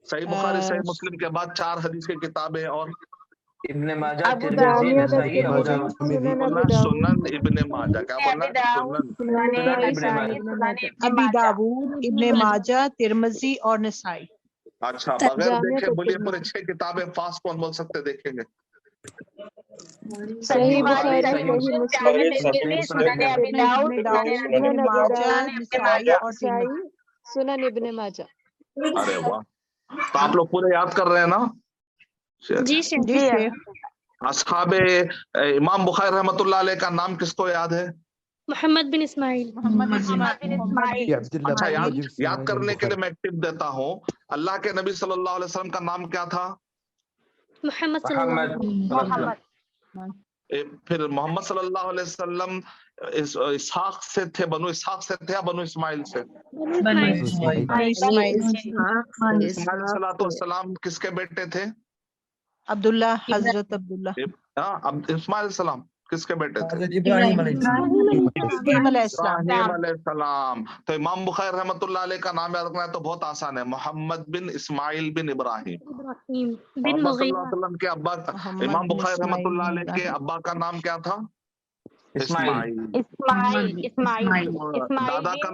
صحیح بخاری صحیح مسلم کے بعد 4 حدیث کی کتابیں اور ابن ماجہ ترمذی نسائی ابو داؤد سنن ابن ماجہ. کیا بولنا ہے؟ ابی داؤد، ابن ماجہ، ترمذی اور نسائی. اچھا، بغیر دیکھے بولیے پورے 6 کتابیں فاسٹ کون بول سکتے دیکھیں گے؟ صحیح بخاری صحیح سنن ابن ماجہ. ارے واہ، تو آپ لوگ پورے یاد کر رہے ہیں نا؟ جی اصحاب امام بخاری رحمۃ اللہ علیہ کا نام کس کو یاد ہے؟ محمد بن اسماعیل. اچھا، یاد کرنے کے لیے میں ٹپ دیتا ہوں. اللہ کے نبی صلی اللہ علیہ وسلم کا نام کیا تھا؟ محمد صلی اللہ علیہ وسلم. پھر محمد صلی اللہ علیہ وسلم اسحاق سے تھے، بنو اسحاق سے تھے یا بنو اسماعیل سے؟ السلام کس کے بیٹے تھے؟ عبداللہ، حضرت عبداللہ. اسماعیل السلام کس کے بیٹے تھے؟ ابراہیم علیہ السلام. تو امام بخاری رحمۃ اللہ علیہ کا نام یاد رکھنا ہے تو بہت آسان ہے، محمد بن اسماعیل بن ابراہیم. محمد صلی اللہ علیہ وسلم کے ابا، امام بخاری رحمۃ اللہ علیہ کے ابا کا نام کیا تھا؟ اسماعیل. دادا کا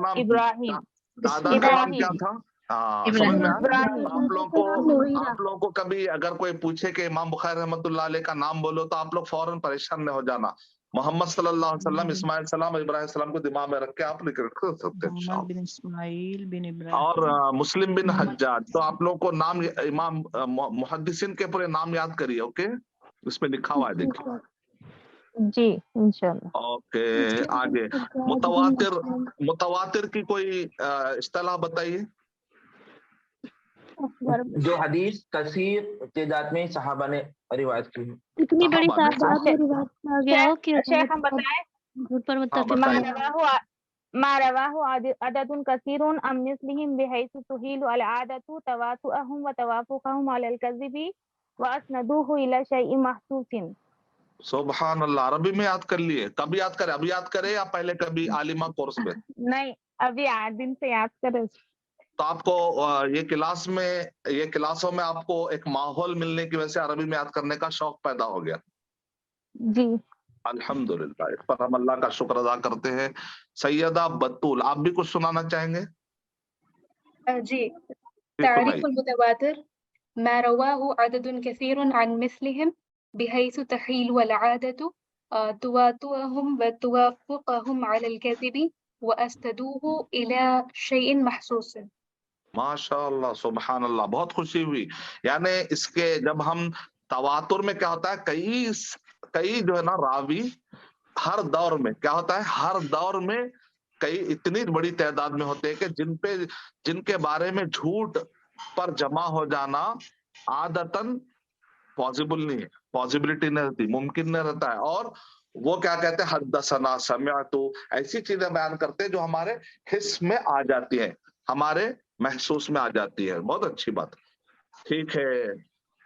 نام کیا تھا؟ سمجھ میں آیا؟ آپ لوگوں کو کبھی اگر کوئی پوچھے کہ امام بخاری رحمۃ اللہ علیہ کا نام بولو تو آپ لوگ فوراً پریشان نہ ہو جانا. محمد صلی اللہ علیہ وسلم، اسماعیل السلام اور ابراہیم السلام کو دماغ میں رکھ کے آپ لکھ سکتے ہیں. اور مسلم بن حجاج، تو آپ لوگ کو نام امام محدثین کے پورے نام یاد کریے. اوکے، اس میں لکھا ہوا ہے دیکھیے. جی انشاءاللہ. اوکے، آگے متواتر کی کوئی اصطلاح بتائیے. جو حدیث کثیر تعداد میں صحابہ نے روایت کی ہے. اتنی بڑی بات ہے کہ شیخ ہم بتائیں ما رواه عدد كثير عن مثلهم بحيث تهيل العادة تواتؤهم وتوافقهم على الكذب واسندوه الى شيء محسوس. سبحان اللہ. عربی میں یاد کر لیے. کب یاد کرے؟ ابھی یاد کرے یا پہلے کبھی عالمہ کورس میں؟ نہیں، ابھی 8 دن سے یاد کرے. تو آپ کو یہ کلاسوں میں آپ کو ایک ماحول ملنے کی وجہ سے عربی میں یاد کرنے کا شوق پیدا ہو گیا. جی الحمدللہ، اس پر ہم اللہ کا شکر ادا کرتے ہیں. سیدہ بطول، آپ بھی کچھ سنانا چاہیں گے؟ جی. تعریف المتواتر ما رواه عدد كثير عن مثلهم بحيث تحيل العادة تواتؤهم وتوافقهم على الكذب وأسندوه إلى شيء محسوس. ماشاء اللہ، سبحان اللہ، بہت خوشی ہوئی. یعنی اس کے جب ہم تواتر میں کیا ہوتا ہے، کئی جو ہے نا راوی ہر دور میں کیا ہوتا ہے، ہر دور میں کئی اتنی بڑی تعداد میں ہوتے ہیں کہ جن کے بارے میں جھوٹ پر جمع ہو جانا عادتاً پاسبل نہیں ہے، پاسبلٹی نہیں رہتی، ممکن نہیں رہتا ہے. اور وہ کیا کہتے ہیں، حدثنا، سمعت، ایسی چیزیں بیان کرتے ہیں جو ہمارے حس میں آ جاتی ہیں، ہمارے محسوس میں آ جاتی ہے. بہت اچھی بات. ٹھیک ہے،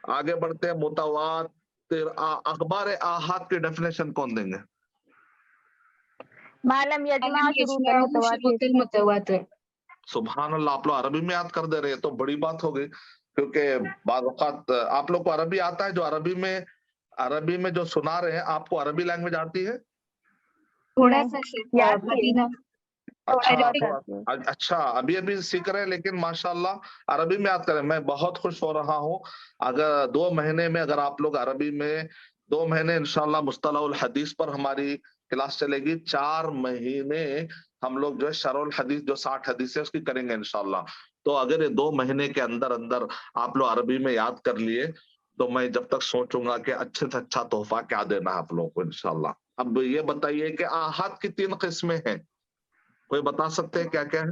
آگے بڑھتے ہیں. متواتر اخبار آحاد کی ڈیفینیشن کون دیں گے؟ معلوم یجمع شروط المتواتر. سبحان اللہ، آپ لوگ عربی میں یاد کر دے رہے ہیں تو بڑی بات ہو گئی. کیونکہ بعض اوقات آپ لوگ کو عربی آتا ہے، جو عربی میں جو سنا رہے ہیں، آپ کو عربی لینگویج آتی ہے؟ تھوڑا سا. اچھا، ابھی سیکھ رہے ہیں، لیکن ماشاءاللہ عربی میں یاد کریں. میں بہت خوش ہو رہا ہوں اگر 2 مہینے میں اگر آپ لوگ عربی میں 2 مہینے انشاءاللہ مصطلح الحدیث پر ہماری کلاس چلے گی. 4 مہینے ہم لوگ جو ہے شرح الحدیث جو 60 حدیث ہے اس کی کریں گے انشاءاللہ. تو اگر یہ 2 مہینے کے اندر آپ لوگ عربی میں یاد کر لیے تو میں جب تک سوچوں گا کہ اچھے سے اچھا تحفہ کیا دینا ہے آپ لوگوں کو انشاءاللہ. اب یہ بتائیے کہ آحاد کی 3 قسمیں ہیں، کوئی بتا سکتے ہیں کیا کیا ہے؟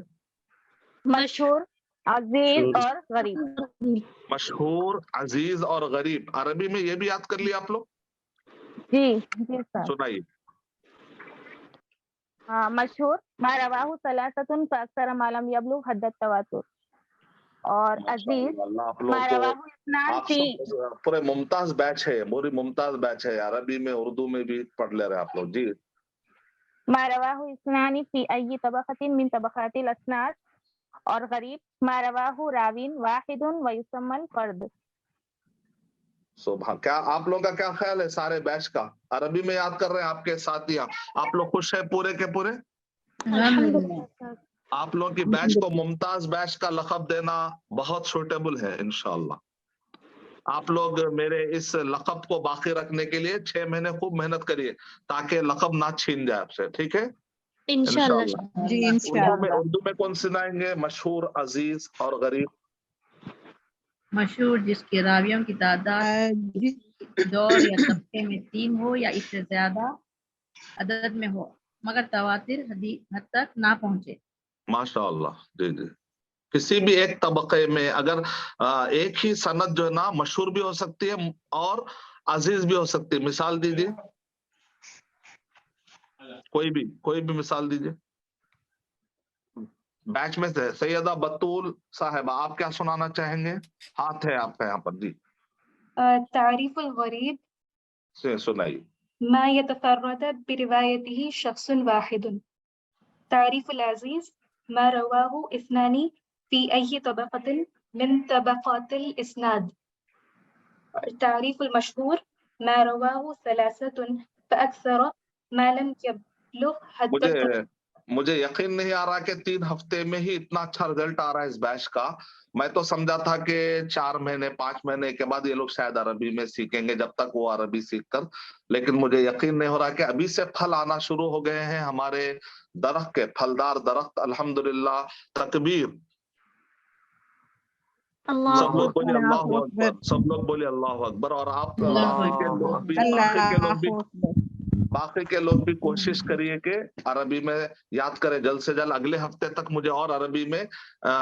مشہور، عزیز اور غریب. مشہور، عزیز اور غریب. عربی میں یہ بھی یاد کر لیا آپ لوگ؟ जी जी सर। सुनाइए। हाँ, मशहूर मा रवाहु सलासतुन फअक्सर मा लम यबलुग हद्दत तवातुर, और अजीज माशाअल्लाह, आप मा लोग को रवाहु इस्नान आप फी सब पूरे मुमताज बैच है, पूरी मुमताज बैच है, अरबी में उर्दू में भी पढ़ ले रहे हैं आप लोग। जी। मा रवाहु इस्नानी फी अय्यि तबक़तिन मिन तबक़ातिल अस्नाद, और गरीब मा रवाहु राविन वाहिदुन व युसम्मल फर्द। सुबह, क्या आप लोगों का क्या ख्याल है सारे बैच का? अरबी में याद कर रहे हैं आपके साथियां, आप लोग खुश हैं पूरे के पूरे? आप लोगों की बैच को मुमताज बैच का लक़ब देना बहुत सूटेबल है इंशाअल्लाह। आप लोग मेरे इस लक़ब को बाकी रखने के लिए 6 महीने खूब मेहनत करिए ताकि लक़ब ना छीन जाए आपसे, ठीक है? इंशाअल्लाह। जी इंशाअल्लाह। उर्दू में कौन सुनाएंगे? मशहूर, अजीज और गरीब। मशहूर जिसके रावियों की तादाद दौर या तबके में 3 हो या इससे ज्यादा अदद में हो, मगर तवातिर हद तक ना पहुंचे। माशाअल्लाह। जी जी। किसी भी एक तबके में अगर एक ही सनद जो है ना मशहूर भी हो सकती है और अजीज भी हो सकती है। मिसाल दीजिए, कोई भी मिसाल दीजिए। बैच में से सैयदा बतूल साहिबा, आप क्या सुनाना चाहेंगे? हाथ है आपका यहाँ पर। जी तारीफुल गरीब से सुनाइए। मा यतफर्रद बिरिवायतिही शख्सुन वाहिदुन। तारीफुल अजीज मा रवाहु इस्नानी फी अय्यि तबक़तिन मिन तबक़ातिल इस्नाद। तारीफुल मशहूर मा रवाहु सलासतुन फअक्सर मा लम यबलुग हद्दत। मुझे यकीन नहीं आ रहा कि 3 हफ्ते में ही इतना अच्छा रिजल्ट आ रहा है इस बैच का। मैं तो समझा था कि 4 महीने 5 महीने के बाद ये लोग शायद अरबी में सीखेंगे, जब तक वो अरबी सीख कर, लेकिन मुझे यकीन नहीं हो रहा कि अभी से फल आना शुरू हो गए हैं हमारे दरख्त के, फलदार दरख्त। अल्हम्दुलिल्लाह, तकबीर। सब लोग बोले अल्लाहु अकबर, सब लोग बोले अल्लाहु अकबर। और आप बाकी के लोग भी कोशिश करिए कि अरबी में याद करें जल्द से जल्द। अगले हफ्ते तक मुझे और अरबी में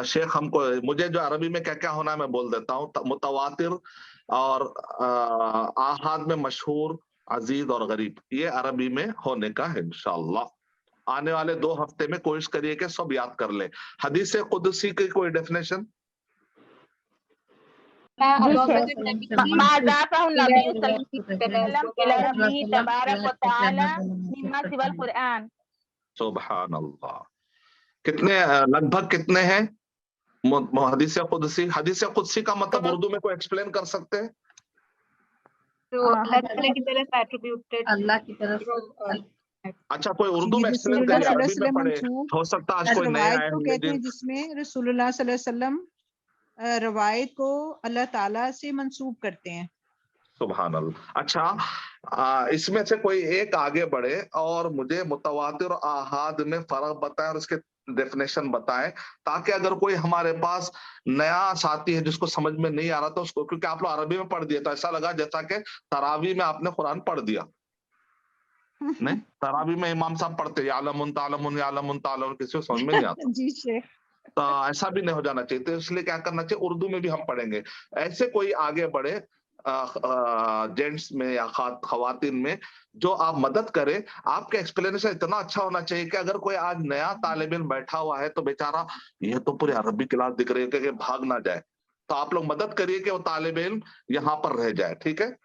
शेख हमको, मुझे जो अरबी में क्या क्या होना है मैं बोल देता हूँ। मुतवातिर और आहाद में मशहूर, अजीज और गरीब, ये अरबी में होने का है इंशाअल्लाह। आने वाले 2 हफ्ते में कोशिश करिए कि सब याद कर ले। हदीस कुदसी की कोई डेफिनेशन? सुभान अल्लाह। कितने, लगभग कितने हैं हदीस कुदसी? हदीस कुदसी का मतलब उर्दू में कोई एक्सप्लेन कर सकते हैं? तो अल्लाह ताला की तरफ एट्रिब्यूटेड, अल्लाह की तरफ। अच्छा, कोई उर्दू में एक्सप्लेन करिए, अरबी में पढ़े, हो सकता है आज कोई नया रवायत को कहते हैं जिसमें रसूलुल्लाह सल्लल्लाहु अलैहि वसल्लम रवायत को अल्लाह ताला से मंसूब करते हैं। सुभान अल्लाह। अच्छा, इसमें से कोई एक आगे बढ़े और मुझे मुतवातिर और आहाद में फर्क बताएं और इसके डेफिनेशन बताएं, ताकि अगर कोई हमारे पास नया साथी है जिसको समझ में नहीं आ रहा तो उसको, क्योंकि आप लोग अरबी में पढ़ दिए तो ऐसा लगा जैसा कि तरावी में आपने कुरान पढ़ दिया। नहीं, तरावी में इमाम साहब पढ़ते यालमुन तालमुन यालमुन तालमुन, किसी को समझ में नहीं आता। जी शेख। तो ऐसा भी नहीं हो जाना चाहिए, तो इसलिए क्या करना चाहिए, उर्दू में भी हम पढ़ेंगे। ऐसे कोई आगे बढ़े जेंट्स में या खवातीन में, जो आप मदद करे। आपके एक्सप्लेनेशन इतना अच्छा होना चाहिए कि अगर कोई आज नया तालिब इल्म बैठा हुआ है तो बेचारा ये तो पूरी अरबी क्लास दिख रही है कि भाग ना जाए, तो आप लोग मदद करिए कि वो तालिब इल्म यहाँ पर रह जाए, ठीक है?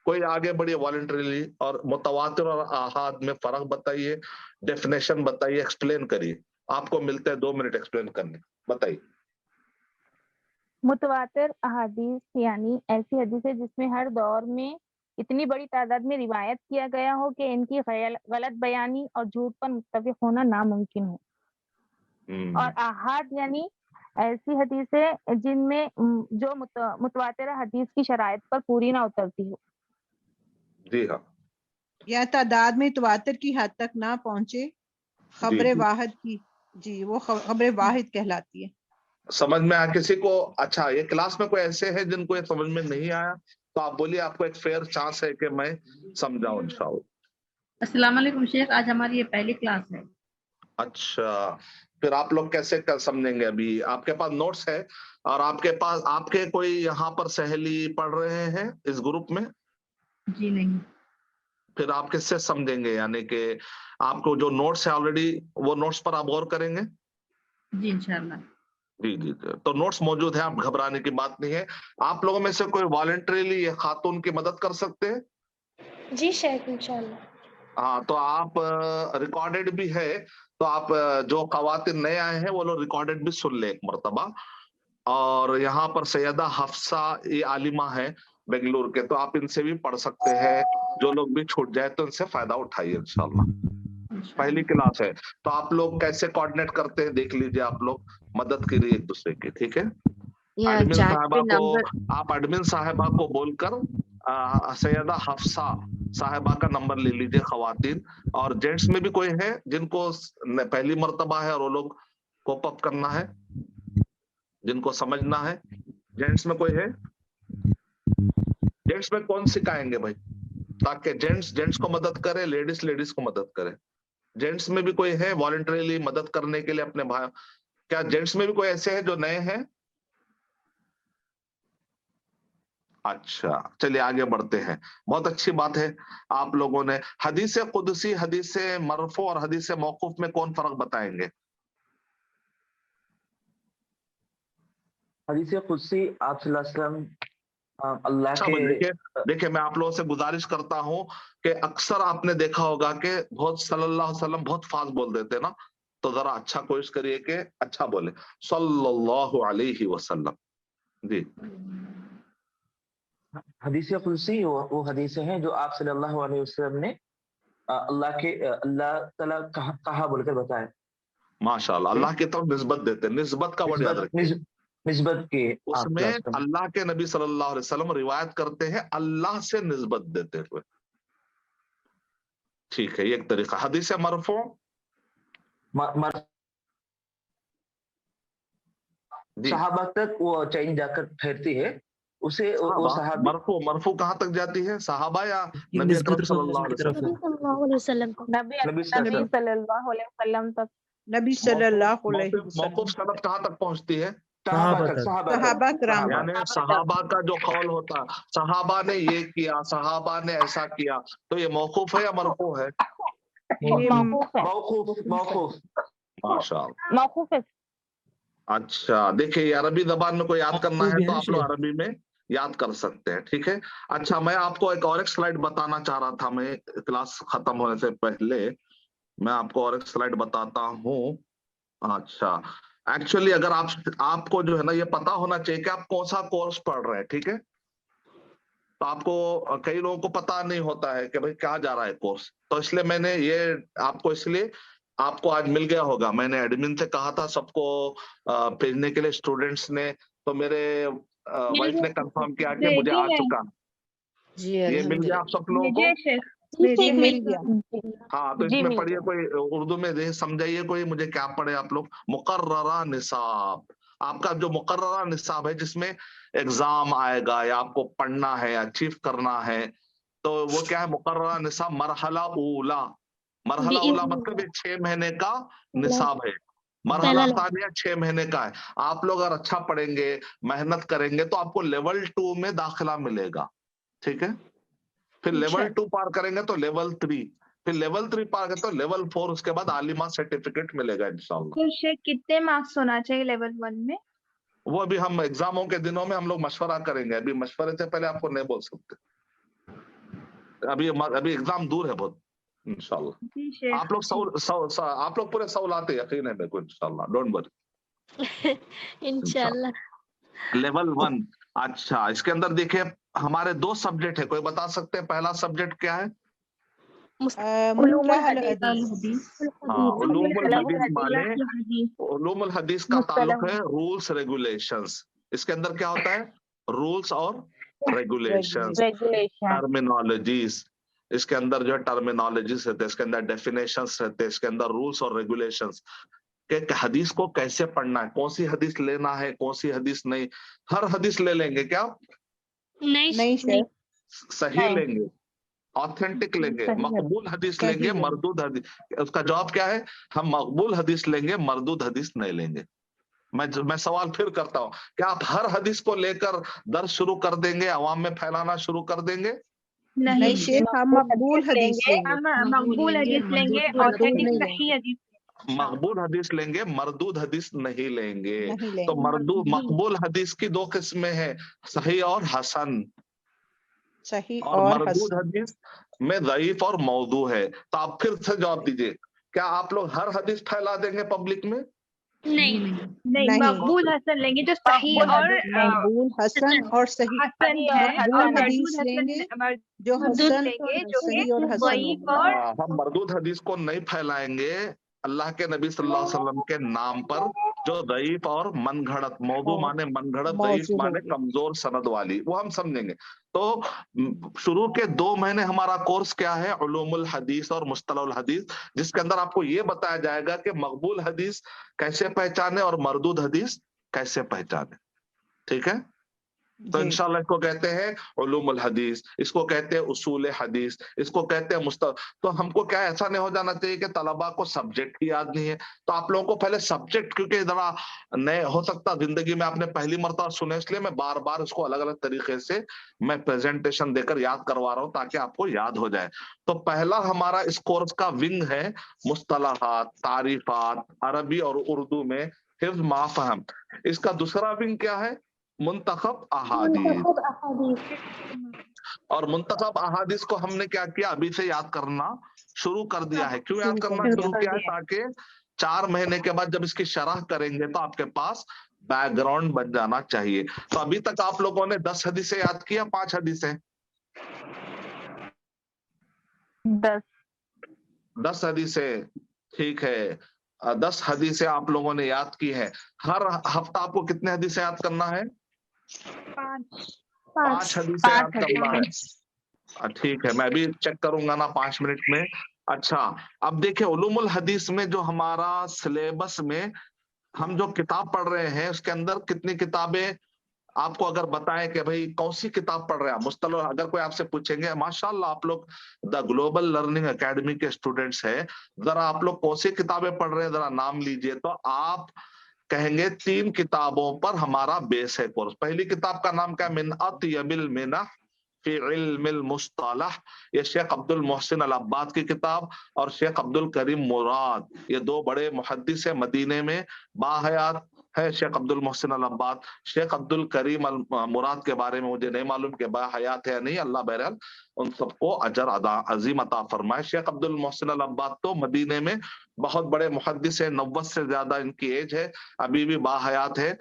कोई आगे बढ़िए वॉलंटरीली और मुतवातिर और आहाद में फर्क बताइए, डेफिनेशन बताइए, एक्सप्लेन करिए। आपको मिलते हैं 2 मिनट एक्सप्लेन करने, बताइए। मुतवातिर अहादीस यानी ऐसी हदीस है जिसमें हर दौर में इतनी बड़ी तादाद में रिवायत किया गया हो कि इनकी गलत बयानी और झूठ पर मुत्तफिक होना नामुमकिन हो। और आहाद यानी ऐसी हदीस है जिनमें जो मुतवातिर हदीस की शराइत पर पूरी ना उतरती हो। जी हाँ। या तादाद में तवातर की हद तक ना पहुंचे, खबरे वाहिद की, जी वो खबरे वाहिद कहलाती है। समझ में आया किसी को? अच्छा, ये क्लास में कोई ऐसे हैं जिनको ये समझ में नहीं आया तो आप बोलिए, आपको एक फेयर चांस है कि मैं समझाऊं इंशाअल्लाह। अस्सलाम वालेकुम शेख, आज हमारी ये पहली क्लास है। अच्छा, फिर आप लोग कैसे कर समझेंगे? अभी आपके पास नोट्स है और आपके कोई यहाँ पर सहेली पढ़ रहे हैं इस ग्रुप में? जी नहीं। फिर आप किससे समझेंगे, यानी कि आपको जो नोट्स है ऑलरेडी, वो नोट्स पर आप गौर करेंगे? जी इंशाल्लाह। जी जी जी। तो नोट्स मौजूद है, आप घबराने की बात नहीं है। आप लोगों में से कोई वॉलंटरीली ये खातून की मदद कर सकते हैं? जी शेख इंशाल्लाह। हाँ, तो आप रिकॉर्डेड भी है, तो आप जो खवातीन नए आए हैं वो लोग रिकॉर्डेड भी सुन ले एक मर्तबा। और यहाँ पर सैयदा हफ्सा ये आलिमा है बेंगलुरु के, तो आप इनसे भी पढ़ सकते हैं। जो लोग भी छूट जाए तो इनसे फायदा उठाइए इंशाल्लाह। पहली क्लास है, तो आप लोग कैसे कोऑर्डिनेट करते हैं देख लीजिए, आप लोग मदद करिए एक दूसरे की, ठीक है? एडमिन चैट साहबा पे को, नंबर आप एडमिन साहबा को बोलकर सैयदा हफ्सा साहिबा का नंबर ले लीजिए खवातीन। और जेंट्स में भी कोई है जिनको पहली मर्तबा है और वो लोग कोप अप करना है, जिनको समझना है? जेंट्स में कोई है? जेंट्स में कौन सिखाएंगे भाई, ताकि जेंट्स को मदद करे, लेडीज को मदद करे। जेंट्स में भी कोई है वॉलंटरीली मदद करने के लिए अपने भाई? क्या जेंट्स में भी कोई ऐसे हैं जो नए हैं? अच्छा, चलिए आगे बढ़ते हैं। बहुत अच्छी बात है आप लोगों ने। हदीस कुदसी, हदीस मरफू और हदीस मौकूफ में कौन फर्क बताएंगे? हदीस कुदसी आप सल्लल्लाहु अलैहि वसल्लम अल्लाह के, देखिए मैं आप लोगों से गुजारिश करता हूं कि अक्सर आपने देखा होगा कि बहुत सल्लल्लाहु अलैहि वसल्लम बहुत फास्ट बोल देते ना, तो जरा अच्छा कोशिश करिए कि अच्छा बोले, सल्लल्लाहु अलैहि वसल्लम। जी, हदीस कुदसी वो हदीसें हैं जो आप सल्लल्लाहु अलैहि वसल्लम ने अल्लाह ताला कहा बोलकर बताए। माशाल्लाह, अल्लाह की तरफ निस्बत देते, निस्बत का वर्ड याद रखिए, निस्बत के उसमें अल्लाह के नबी सल्लल्लाहु अलैहि वसल्लम रिवायत करते हैं अल्लाह से निस्बत देते हुए। ठीक है, ये एक तरीका। हदीस मरफू सहाबा तक वो चैन जाकर ठहरती है, उसे वो सहाबी। मरफू कहाँ तक जाती है, सहाबा या नबी अकरम सल्लल्लाहु अलैहि वसल्लम? नबी सल्लल्लाहु अलैहि वसल्लम तक। नबी सल्लल्लाहु अलैहि वसल्लम। मौकूफ सनद कहाँ तक पहुंचती है? सहाबा कराम, यानी सहाबा का जो कौल होता, सहाबा ने ये किया, सहाबा ने ऐसा किया, तो ये मौकूफ है या मरफू है? मौकूफ। माशाअल्लाह, मौकूफ है। अच्छा, देखिए अरबी जबान में कोई याद करना है तो आप लोग अरबी में याद कर सकते हैं, ठीक है? अच्छा, मैं आपको एक स्लाइड बताना चाह रहा था, मैं क्लास खत्म होने से पहले मैं आपको और एक स्लाइड बताता हूँ। अच्छा, एक्चुअली अगर आपको जो है ना ये पता होना चाहिए कि आप कौन सा कोर्स पढ़ रहे हैं, ठीक है? तो आपको, कई लोगों को पता नहीं होता है कि भाई क्या जा रहा है कोर्स, तो इसलिए मैंने ये आपको, इसलिए आपको आज मिल गया होगा। मैंने एडमिन से कहा था सबको भेजने के लिए स्टूडेंट्स ने, तो मेरे वाइफ ने कंफर्म किया कि मुझे आ चुका। ये मिल गया आप सब लोगों को? मिल गया। हाँ, तो इसमें पढ़िए, कोई उर्दू में समझाइए, कोई मुझे क्या पढ़े आप लोग। मुकर्ररा निसाब, आपका जो मुकर्ररा निसाब है जिसमें एग्जाम आएगा या आपको पढ़ना है, अचीव करना है, तो वो क्या है? मुकर्ररा निसाब मरहला ऊला। मरहला ऊला मतलब 6 महीने का निसाब है। मरहला सानिया 6 महीने का है। आप लोग अगर अच्छा पढ़ेंगे, मेहनत करेंगे, तो आपको लेवल 2 में दाखिला मिलेगा, ठीक है? फिर लेवल 2 पार करेंगे तो लेवल 3, फिर लेवल 3 पार करेंगे तो लेवल 4, उसके बाद आलिमा सर्टिफिकेट मिलेगा इंशाल्लाह। तो शेख कितने मार्क्स होना चाहिए लेवल 1 में? वो अभी हम एग्जामों के दिनों में हम लोग मशवरा करेंगे, अभी मशवरे से पहले आपको नहीं बोल सकते, अभी एग्जाम दूर है बहुत। इंशाल्लाह आप लोग आप लोग पूरे सवालाते यकीन है मेरे को, इंशाल्लाह, डोंट वरी, इंशाल्लाह। लेवल 1। अच्छा, इसके अंदर देखिए हमारे 2 सब्जेक्ट है, कोई बता सकते हैं पहला सब्जेक्ट क्या है? उलूमुल हदीस। हाँ, उलूमुल हदीस माने उलूमुल हदीस का ताल्लुक है रूल्स रेगुलेशंस। इसके अंदर क्या होता है? रूल्स और रेगुलेशंस, टर्मिनोलॉजीज। इसके अंदर जो है टर्मिनोलॉजीज रहते हैं, इसके अंदर डेफिनेशंस रहते हैं, इसके अंदर रूल्स और रेगुलेशंस कि हदीस को कैसे पढ़ना है, कौन सी हदीस लेना है, कौन सी हदीस नहीं। हर हदीस ले लेंगे क्या? नहीं, सही लेंगे, ऑथेंटिक लेंगे, मकबूल हदीस लेंगे, मरदूद हदीस। उसका जवाब क्या है? हम मकबूल हदीस लेंगे, मरदूद हदीस नहीं लेंगे। मैं सवाल फिर करता हूँ, क्या आप हर हदीस को लेकर दर्स शुरू कर देंगे, अवाम में फैलाना शुरू कर देंगे? नहीं शेख, हम मकबूल हदीस लेंगे, हम मकबूल हदीस लेंगे, ऑथेंटिक सही हदीस मकबूल हदीस लेंगे, मरदूद हदीस नहीं लेंगे। नहीं तो लेंगे। मकबूल हदीस की दो किस्में हैं, सही और हसन। सही और और मरदूद हसन। हदीस में ज़ईफ और मौदू है। तो आप फिर से जवाब दीजिए, क्या आप लोग हर हदीस फैला देंगे पब्लिक में? नहीं, नहीं। मकबूल हसन लेंगे जो सही और मकबूल हसन और सही। हसन है, और मकबूल हदीस मरदूद लेंगे हसन जो हसन लेंगे जो सही और हसन ज़ईफ और हम मरदूद हदीस को नहीं फैलाएंगे अल्लाह के नबी सल्लल्लाहु अलैहि वसल्लम के नाम पर, जो ज़ईफ और मनगढ़ंत, मौदू माने मनगढ़ंत, ज़ईफ माने कमजोर सनद वाली, वो हम समझेंगे। तो शुरू के 2 महीने हमारा कोर्स क्या है, उलूमुल हदीस और मुस्तलहुल हदीस, जिसके अंदर आपको ये बताया जाएगा कि मकबूल हदीस कैसे पहचाने और मरदूद हदीस कैसे पहचाने। ठीक है, तो इंशाल्लाह इसको कहते हैं उलूमुल हदीस, इसको कहते हैं उसूल हदीस, इसको कहते हैं तो हमको क्या ऐसा नहीं हो जाना चाहिए कि तलबा को सब्जेक्ट ही याद नहीं है। तो आप लोगों को पहले सब्जेक्ट, क्योंकि जरा नए हो सकता जिंदगी में आपने पहली मर्तबा सुने, इसलिए मैं बार बार इसको अलग अलग तरीके से मैं प्रेजेंटेशन देकर याद करवा रहा हूँ ताकि आपको याद हो जाए। तो पहला हमारा इस कोर्स का विंग है मुस्तलहात, तारीफात, अरबी और उर्दू में हिफ्ज माफहम। इसका दूसरा विंग क्या है, मुंतखब अहादीस। और मुंतखब अहादीस को हमने क्या किया, अभी से याद करना शुरू कर दिया है। क्यों याद करना शुरू किया है, ताकि 4 महीने के बाद जब इसकी शरह करेंगे तो आपके पास बैकग्राउंड बन जाना चाहिए। तो अभी तक आप लोगों ने 10 हदीसें याद किया, 5 हदीसें? 10 हदीसें, ठीक है। 10 हदीसें आप लोगों ने याद की है। हर हफ्ता आपको कितने हदीसें याद करना है? 5 हदीसें याद करना है। ठीक है, मैं अभी चेक करूंगा ना 5 मिनट में। अच्छा, अब देखिए उलूमुल हदीस में जो हमारा सिलेबस में हम जो किताब पढ़ रहे हैं उसके अंदर कितनी किताबें आपको अगर बताएं कि भाई कौन सी किताब पढ़ रहे हैं मुस्तलह, अगर कोई आपसे पूछेंगे, माशाल्लाह आप लोग द ग्लोबल लर्निंग एकेडमी के स्टूडेंट्स हैं, जरा आप लोग कौन सी किताबें पढ़ रहे हैं जरा नाम लीजिए। तो आप कहेंगे 3 किताबों पर हमारा बेस है कोर्स। पहली किताब का नाम क्या, मिन अत्यबिल मिनह फी इल्मिल मुस्तलह, ये शेख अब्दुल मोहसिन अल अब्बाद की किताब और शेख अब्दुल करीम मुराद, ये 2 बड़े मुहद्दिस है, मदीने में बाहयात है शेख अब्दुल मोहसिन अल अब्बाद। शेख अब्दुल करीम अल मुराद के बारे में मुझे नहीं मालूम कि बाहयात है या नहीं, अल्लाह बहरहाल उन सबको अजर अजीम अता फरमाए। शेख अब्दुल मोहसिन अल अब्बाद तो मदीने में बहुत बड़े मुहद्दिस है, 90 से ज्यादा इनकी एज है, अभी भी बाहयात है,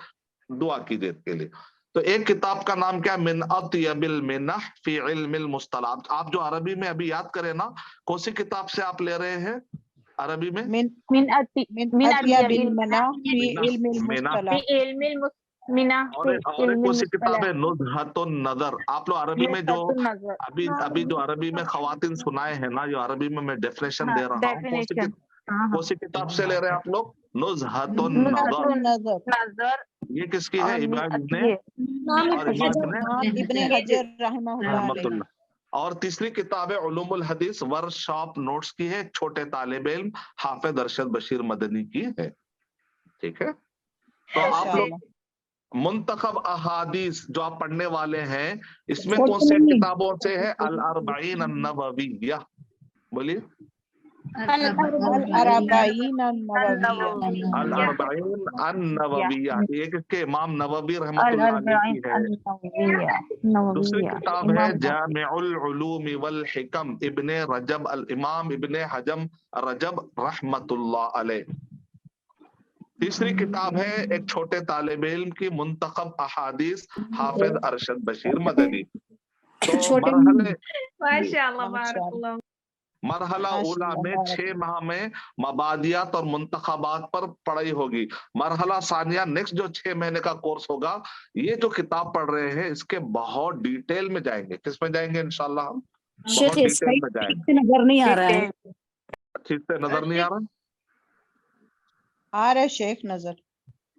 दुआ कीजिए के लिए। तो एक किताब का नाम क्या, मिन अत्यबिल मिनह फी इल्मिल मुस्तलह। आप जो अरबी में अभी याद करें ना, कौन सी किताब से आप ले रहे हैं अरबी में? मिन अत्यबिल मिनह फी इल्मिल मुस्तलह। और कौन सी किताब है, नुज़हतुन नज़र। आप लोग अरबी में जो अभी जो अरबी में खवातीन सुनाए हैं ना, जो अरबी में मैं डेफिनेशन दे रहा हूँ, कौन सी किताब से ले रहे हैं आप लोग? नुज़हतुन नज़र। ये किसकी है? इमाम इब्ने हजर रहमतुल्लाह। और तीसरी किताब है उलूमुल हदीस वर्कशॉप नोट्स की है, छोटे तालिब इल्म हाफिज अरशद बशीर मदनी की है। ठीक है, तो आप लोग मुंतखब अहादीस जो आप पढ़ने वाले हैं, इसमें कौन से किताबों से है? अल अरबाईन अन्नबविय्या, बोलिए। अल अरबाईन अन्नबविय्या, ये किसके? इमाम नववी रहमतुल्लाह अलैह की है। दूसरी किताब है जामिउल उलूम वल हिकम इब्ने रजब अल इमाम इब्ने हजम रजब रहमतुल्लाह अलैह। तीसरी किताब है एक छोटे तालिब इल्म की, मुंतखब अहादीस हाफिज अरशद बशीर मदनी। तो मरहला उला में 6 माह में मबादियात और मुंतखबात पर पढ़ाई होगी। मरहला सानिया नेक्स्ट जो 6 महीने का कोर्स होगा, ये जो किताब पढ़ रहे हैं इसके बहुत डिटेल में जाएंगे। किस में जाएंगे इंशाल्लाह? हम बहुत डिटेल में जाएंगे। नजर नहीं आ रहा है, ठीक से नजर नहीं आ रहा? आ रहा है शेख नजर।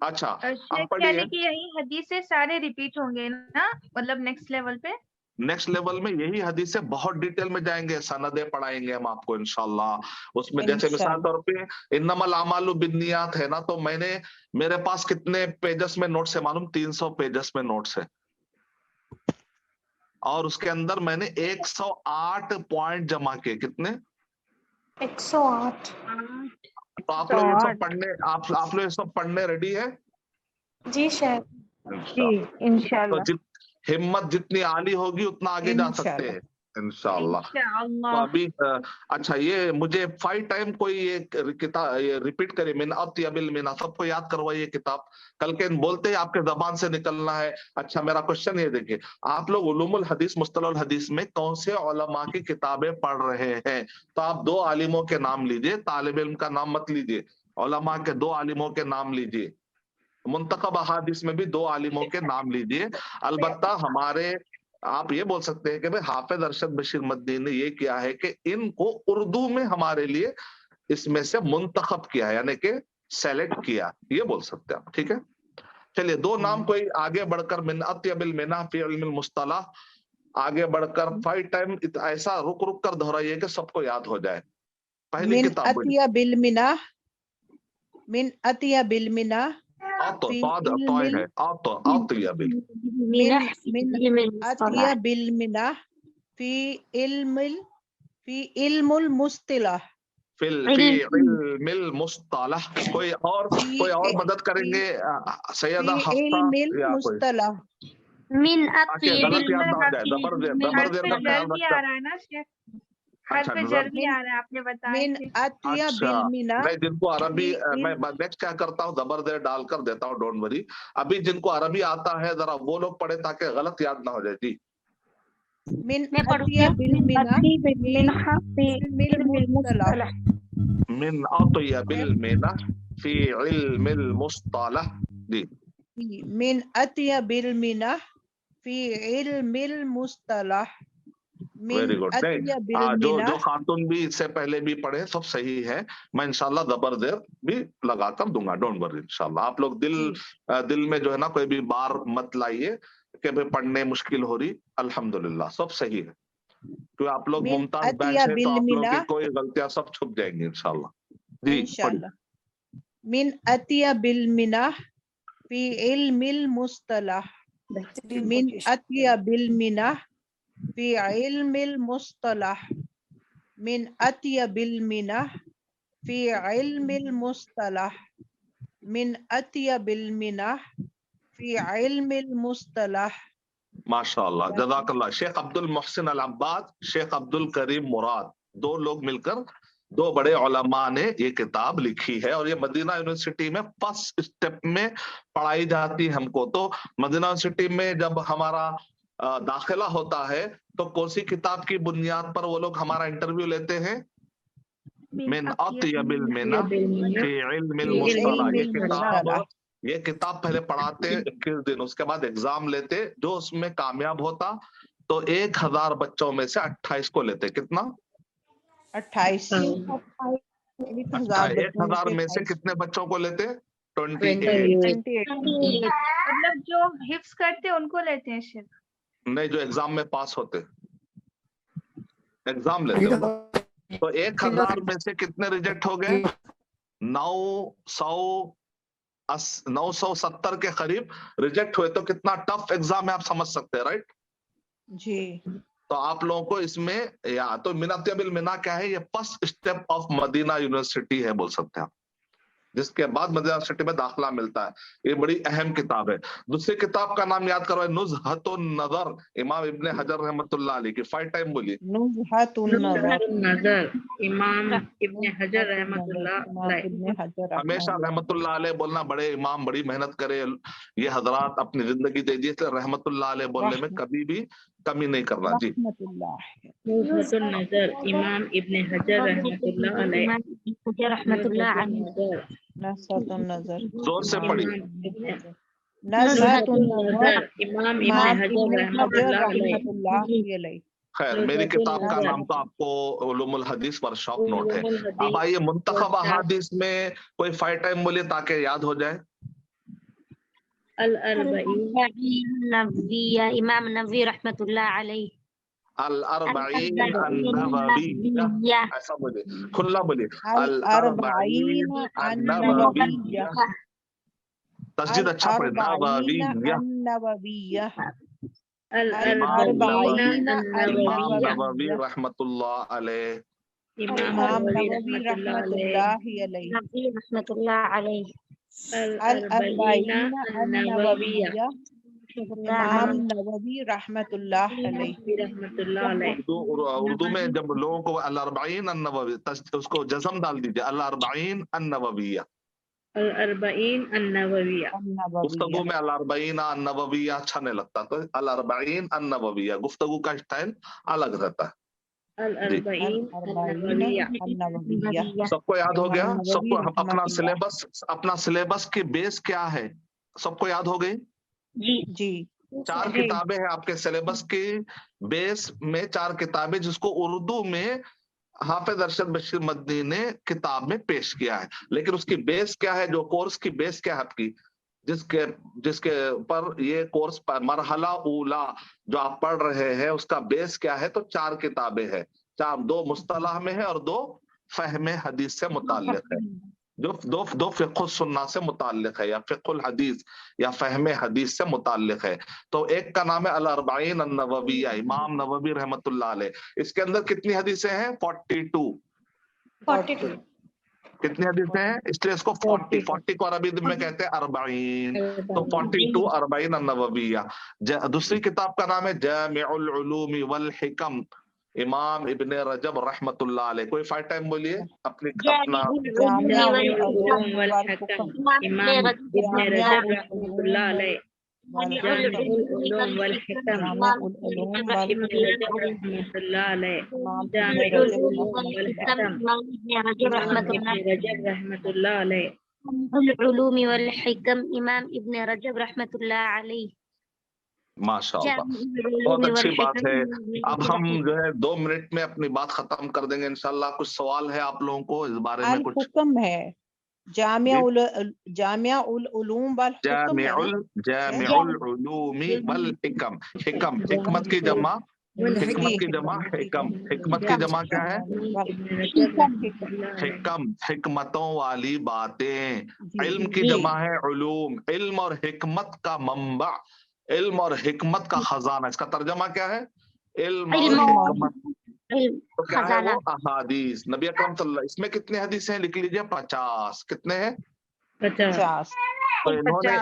अच्छा, शेख यानी कि यही हदीसें सारे रिपीट होंगे ना, मतलब नेक्स्ट लेवल पे? नेक्स्ट लेवल में यही हदीसें बहुत डिटेल में जाएंगे, सनदें पढ़ाएंगे हम आपको इंशाल्लाह। उसमें जैसे मिसाल तौर पे इन्नमल आमालु बिन्नियात है ना, तो मेरे पास कितने पेजेस में नोट्स है मालूम? 300 पेजेस में नोट्स है। اور اس کے اندر میں نے 108 پوائنٹ جمع کیے. کتنے؟ 108. تو آپ لوگ یہ سب پڑھنے آپ لوگ یہ سب پڑھنے ریڈی ہے؟ جی شیخ. جی انشاءاللہ. تو ہمت جتنی عالی ہوگی اتنا آگے جا سکتے ہیں انشاءاللہ. تو ابھی اچھا یہ مجھے 5 ٹائم کوئی یہ کتاب ریپیٹ کرے، من اطیب المنہ، سب کو یاد کروائیے کتاب. کل کے بولتے ہیں آپ کے زبان سے نکلنا ہے. اچھا میرا کوشچن یہ دیکھیے، آپ لوگ علوم الحدیث مصطلح الحدیث میں کون سے علماء کی کتابیں پڑھ رہے ہیں؟ تو آپ 2 عالموں کے نام لیجئے، طالب علم کا نام مت لیجئے. علماء کے 2 عالموں کے نام لیجئے. منتخب احادیث میں بھی 2 عالموں کے نام لیجئے. البتہ ہمارے آپ یہ بول سکتے ہیں کہ بھئی حافظ ارشد بشیر مدنی نے یہ کیا ہے کہ ان کو اردو میں ہمارے لیے اس میں سے منتخب کیا ہے، یعنی کہ سیلیکٹ کیا، یہ بول سکتے ہیں آپ. ٹھیک ہے چلیے 2 نام کوئی آگے بڑھ کر، من اطیب المنہ فی علم المصطلح، آگے بڑھ کر 5 ٹائم ایسا رک کر دہرائیے کہ سب کو یاد ہو جائے. پہلی من کتاب اطیب المنہ، من اطیب المنہ فی علم ہے اطیب من اطیب المنہ فی علم المصطلح. فی علم المصطلح. کوئی اور مدد کریں گے؟ سیدہ فی حفصہ علم یا کوئی؟ المصطلح. من تاکہ اطیب غلط یاد نہ ہو جائے. زبر زیر کا خیال جلدی رکھنا. آ رہا ہے نا شیخ، حرف جلدی آ رہا ہے، آپ نے بتایا من کہ اطیب اچھا المنہ نہیں، جن کو عربی فی میں نیکسٹ کیا کرتا ہوں زبر زیر ڈال کر دیتا ہوں، ڈونٹ وری. ابھی جن کو عربی آتا ہے ذرا وہ لوگ پڑھے تاکہ غلط یاد نہ ہو جائے. جی من میں پڑھتی اطیب ہوں. المنہ فی فی علم المصطلح. من اطیب المنہ فی علم المصطلح. جی من اطیب المنہ فی علم المصطلح. من ویری گڈ. اطیب جو المنہ. خاتون بھی اس سے پہلے بھی پڑھے سب صحیح ہے. میں انشاءاللہ زبر زیر بھی لگا کر دوں گا، ڈونٹ وری انشاءاللہ. آپ لوگ دل میں جو ہے نا کوئی بھی بار مت لائیے کہ بھئی پڑھنے مشکل ہو رہی. الحمدللہ سب صحیح ہے. تو آپ لوگ من ممتاز بینچ ہے اطیب تو آپ لوگ المنہ کی کوئی غلطیاں سب چھپ جائیں گی انشاءاللہ. جی انشاءاللہ. من اطیب المنہ فی علم المصطلح. من اطیب المنہ فی علم المصطلح. من اطیب المنہ فی علم المصطلح. من اطیب المنہ فی علم المصطلح. ماشاء اللہ جزاک اللہ. شیخ عبد المحسن العباد، شیخ عبد الکریم مراد، 2 لوگ مل کر 2 بڑے علماء نے یہ کتاب لکھی ہے، اور یہ مدینہ یونیورسٹی میں فرسٹ اسٹیپ میں پڑھائی جاتی ہے ہم کو. تو مدینہ یونیورسٹی میں جب ہمارا داخلہ ہوتا ہے تو کون سی کتاب کی بنیاد پر وہ لوگ ہمارا انٹرویو لیتے ہیں؟ من اطیب المنہ فی علم المصطلح. یہ کتاب پہلے پڑھاتے 21 دن، اس کے بعد ایگزام لیتے. جو اس میں کامیاب ہوتا تو 1000 بچوں میں سے 28 کو لیتے. کتنا؟ 28. 1000 میں سے کتنے بچوں کو لیتے؟ 28. 28. مطلب جو حفظ کرتے ان کو لیتے ہیں شیخ؟ نہیں، جو ایگزام میں پاس ہوتے، ایگزام لیتے ہو نا. تو 1000 میں سے کتنے ریجیکٹ ہو گئے؟ 970 کے قریب ریجیکٹ ہوئے. تو کتنا ٹف ایگزام ہے آپ سمجھ سکتے ہیں، رائٹ؟ جی. تو آپ لوگوں کو اس میں یا تو من اطیب المنہ کیا ہے، یہ first step of Medina university ہے بول سکتے ہیں آپ، جس کے بعد مدینہ یونیورسٹی میں داخلہ ملتا ہے. یہ بڑی اہم کتاب ہے. دوسری کتاب کا نام یاد کرو، نزہۃ النظر، امام ابن حجر رحمۃ اللہ علیہ کی. 5 ٹائم بولیے. نزہۃ النظر، امام ابن حجر رحمۃ اللہ علیہ. ہمیشہ رحمۃ اللہ علیہ بولنا. بڑے امام بڑی محنت کرے یہ حضرات، اپنی زندگی دے دیے تھے. رحمۃ اللہ علیہ بولنے میں کبھی بھی کمی نہیں کرنا. جی رحمت اللہ. نزہۃ النظر امام ابن حجر رحمۃ اللہ علیہ. رحمۃ اللہ علیہ. نزہۃ النظر زور سے پڑھی. نزہۃ النظر امام امام ابن ابن حجر حجر رحمۃ رحمت اللہ علیہ. خیر، میری کتاب کا نام تو آپ کو علوم الحدیث ورکشاپ نوٹ ہے. اب آئیے منتخب احادیث میں کوئی 5 ٹائم بولیے تاکہ یاد ہو جائے. الاربعین نوویہ، امام نووی رحمۃ اللہ علیہ. الاربعین النوویہ، ایسا بولیے، کھلا بولیے. الاربعین النوویہ. تسجید اچھا پڑے. الاربعین النوویہ. الأربعین इमाम नववी النوویہ रहमतुल्लाह अलैह। امام نووی رحمۃ اللہ علیہ نبی رحمۃ اللہ علیہ الاربعین النوویہ اللہ امام علیہ نووی رحمۃ اللہ علیہ اردو میں جب لوگوں کو الاربعین النووی اس کو جزم ڈال دیجیے، الاربعین النوویہ۔ الاربعین النوویہ گفتگو میں الاربعین النوویہ اچھا نہیں لگتا، تو الاربعین النوویہ گفتگو کا اسٹائل الگ رہتا ہے۔ الاربعین النوویہ النوویہ سب کو یاد ہو گیا؟ امام سب نووی کو رحمۃ اپنا اللہ اپنا سلیبس کی بیس کیا ہے؟ سب کو یاد ہو گئی؟ جی 4 کتابیں ہیں آپ کے سلیبس کی بیس میں، 4 کتابیں جس کو اردو میں حافظ ارشد بشیر مدنی نے کتاب میں پیش کیا ہے، لیکن اس کی بیس کیا ہے؟ جو کورس کی بیس کیا ہے آپ کی، جس کے پر یہ کورس مرحلہ اولا جو آپ پڑھ رہے ہیں اس کا بیس کیا ہے؟ تو 4 کتابیں ہیں، 2 مصطلح میں ہے اور 2 فہم حدیث سے متعلق ہے، دو فقہ السنہ سے متعلق ہے، یا فقہ الحدیث یا فہم حدیث سے متعلق ہے۔ تو ایک کا نام ہے الاربعین النوویہ، امام نووی رحمۃ اللہ علیہ۔ اس کے اندر کتنی حدیثیں ہیں؟ 42 کتنی حدیثیں ہیں؟ اس لیے اس کو 40 کو عربی میں کہتے ہیں اربعین، تو 42 اربعین النوویہ۔ دوسری کتاب کا نام ہے جامع العلوم والحکم، امام ابن رجب رحمۃ اللہ علیہ۔ کوئی 5 ٹائم بولیے اپنی اپنا۔ جامع العلوم والحکم امام ابن رجب رحمۃ اللہ علیہ، جامع العلوم والحکم جامع العلوم ابن والحکم رجب رحمۃ اللہ علیہ، امام جامع ابن رجب العلوم رحمۃ اللہ والحکم امام ابن رجب رحمۃ اللہ علیہ، العلوم والحکم امام ابن رجب رحمۃ اللہ علیہ۔ ماشاء اللہ، جامع العلوم بہت اچھی بات والحکم ہے۔ امام اب ابن ہم رجب۔ جو ہے 2 منٹ میں اپنی بات ختم کر دیں گے انشاءاللہ۔ کچھ سوال ہے آپ لوگوں کو اس بارے میں؟ کچھ الحکم ہے، جامع العلوم والحکم ہے نا؟ جامع العلوم والحکم، حکمت کی جمع، حکمت کی جمع حکم، حکمت کی جمع کیا ہے؟ حکم، حکمتوں والی باتیں۔ علم کی جمع ہے علوم، علم اور حکمت کا منبع، علم اور حکمت کا خزانہ۔ اس کا ترجمہ کیا ہے؟ علم اور حکمت۔ تو کیا ہے وہ؟ احادیث نبی اکرم صلی اللہ۔ اس میں کتنے حدیث ہیں؟ لکھ لیجئے 50۔ کتنے ہیں؟ 50۔ تو انہوں نے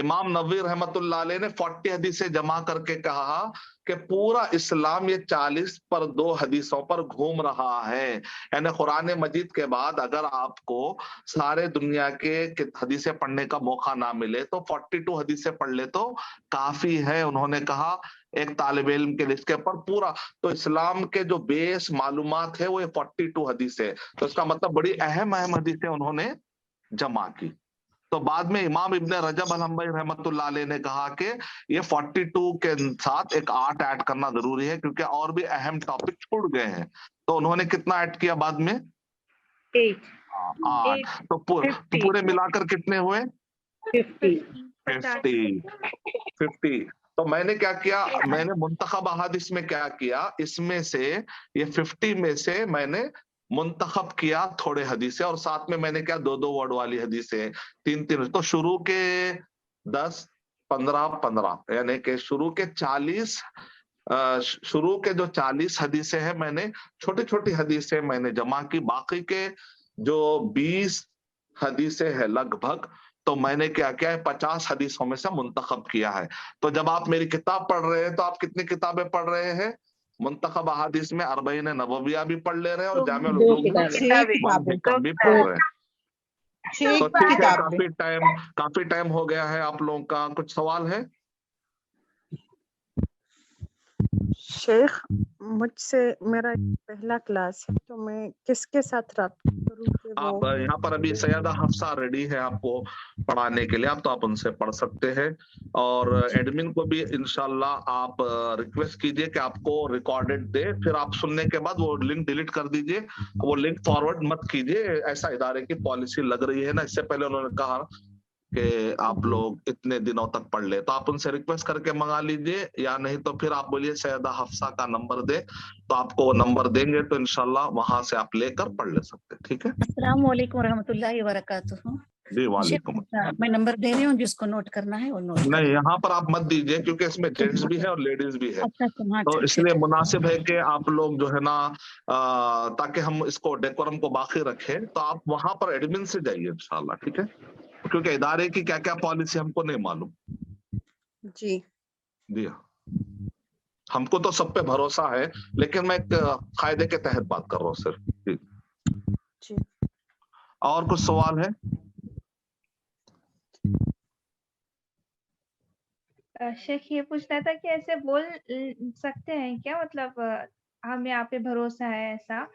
امام نووی رحمت اللہ علیہ نے 40 حدیثیں جمع کر کے کہا کہ پورا اسلام یہ 40 پر 2 حدیثوں پر گھوم رہا ہے۔ یعنی قرآن مجید کے بعد اگر آپ کو سارے دنیا کے حدیثیں پڑھنے کا موقع نہ ملے تو 42 حدیثیں پڑھ لے تو کافی ہے۔ انہوں نے کہا ایک طالب علم کے لسٹ کے پر پورا، تو اسلام کے جو بیس معلومات ہے وہ یہ 42 حدیثیں، تو اس کا مطلب بڑی اہم حدیثیں انہوں نے جمع کی۔ تو بعد میں امام ابن رجب الحنبلی رحمۃ اللہ علیہ نے کہا کہ یہ 42 کے ساتھ ایک 8 ایڈ کرنا ضروری ہے کیونکہ اور بھی اہم ٹاپک چھوڑ گئے ہیں۔ تو انہوں نے کتنا ایڈ کیا بعد میں؟ 8۔ تو پورے ملا کر کتنے ہوئے؟ 50۔ تو میں نے کیا کیا؟ میں نے منتخب احادیث میں کیا کیا، اس میں سے یہ 50 میں سے میں نے منتخب کیا تھوڑے حدیثیں، اور ساتھ میں نے کیا 2 ورڈ والی حدیثیں، 3۔ تو شروع کے 10 15 یعنی کہ شروع کے 40 شروع کے جو 40 حدیثیں ہیں میں نے چھوٹی چھوٹی حدیثیں میں نے جمع کی، باقی کے جو 20 حدیثیں ہیں لگ بھگ تو میں نے کیا کیا ہے 50 حدیثوں میں سے منتخب کیا ہے۔ تو جب آپ میری کتاب پڑھ رہے ہیں تو آپ کتنی کتابیں پڑھ رہے ہیں؟ منتخب احادیث میں 40 نوویہ بھی پڑھ لے رہے ہیں اور جامع العلوم بھی پڑھ رہے ہیں۔ تو ٹھیک ہے، کافی ٹائم ہو گیا ہے آپ لوگوں کا۔ کچھ سوال ہے؟ شیخ مجھ سے میرا پہلا کلاس ہے تو میں کس کے ساتھ رابطہ کروں کہ آپ یہاں پر ابھی سیدہ حفصہ ریڈی ہے آپ کو پڑھانے کے لیے، آپ تو آپ ان سے پڑھ سکتے ہیں، اور ایڈمن کو بھی انشاءاللہ آپ ریکویسٹ کیجئے کہ آپ کو ریکارڈڈ دے، پھر آپ سننے کے بعد وہ لنک ڈیلیٹ کر دیجئے، وہ لنک فارورڈ مت کیجئے، ایسا ادارے کی پالیسی لگ رہی ہے نا۔ اس سے پہلے انہوں نے کہا کہ آپ لوگ اتنے دنوں تک پڑھ لے، تو آپ ان سے ریکویسٹ کر کے منگا لیجئے، یا نہیں تو پھر آپ بولیے سیدہ حفصہ کا نمبر دے تو آپ کو وہ نمبر دیں گے تو انشاءاللہ وہاں سے آپ لے کر پڑھ لے سکتے۔ ٹھیک ہے، السلام علیکم ورحمۃ اللہ وبرکاتہ۔ जी वालेकुम। मैं नंबर दे रही हूँ, जिसको नोट करना है वो नोट नहीं, यहाँ पर आप मत दीजिए क्योंकि इसमें जेंट्स भी है और लेडीज भी है, तो इसलिए मुनासिब है कि आप लोग जो है ना ताकि हम इसको डेकोरम को बाकी रखें, तो आप वहां पर एडमिन से जाइए इंशाल्लाह, ठीक है, क्योंकि इदारे की क्या क्या पॉलिसी हमको नहीं मालूम। जी जी हमको तो सब पे भरोसा है, लेकिन मैं एक कायदे के तहत बात कर रहा हूँ सिर्फ। जी और कुछ सवाल है? शेख ये पूछना था कि ऐसे बोल सकते हैं क्या, मतलब हमें आप पे भरोसा है ऐसा,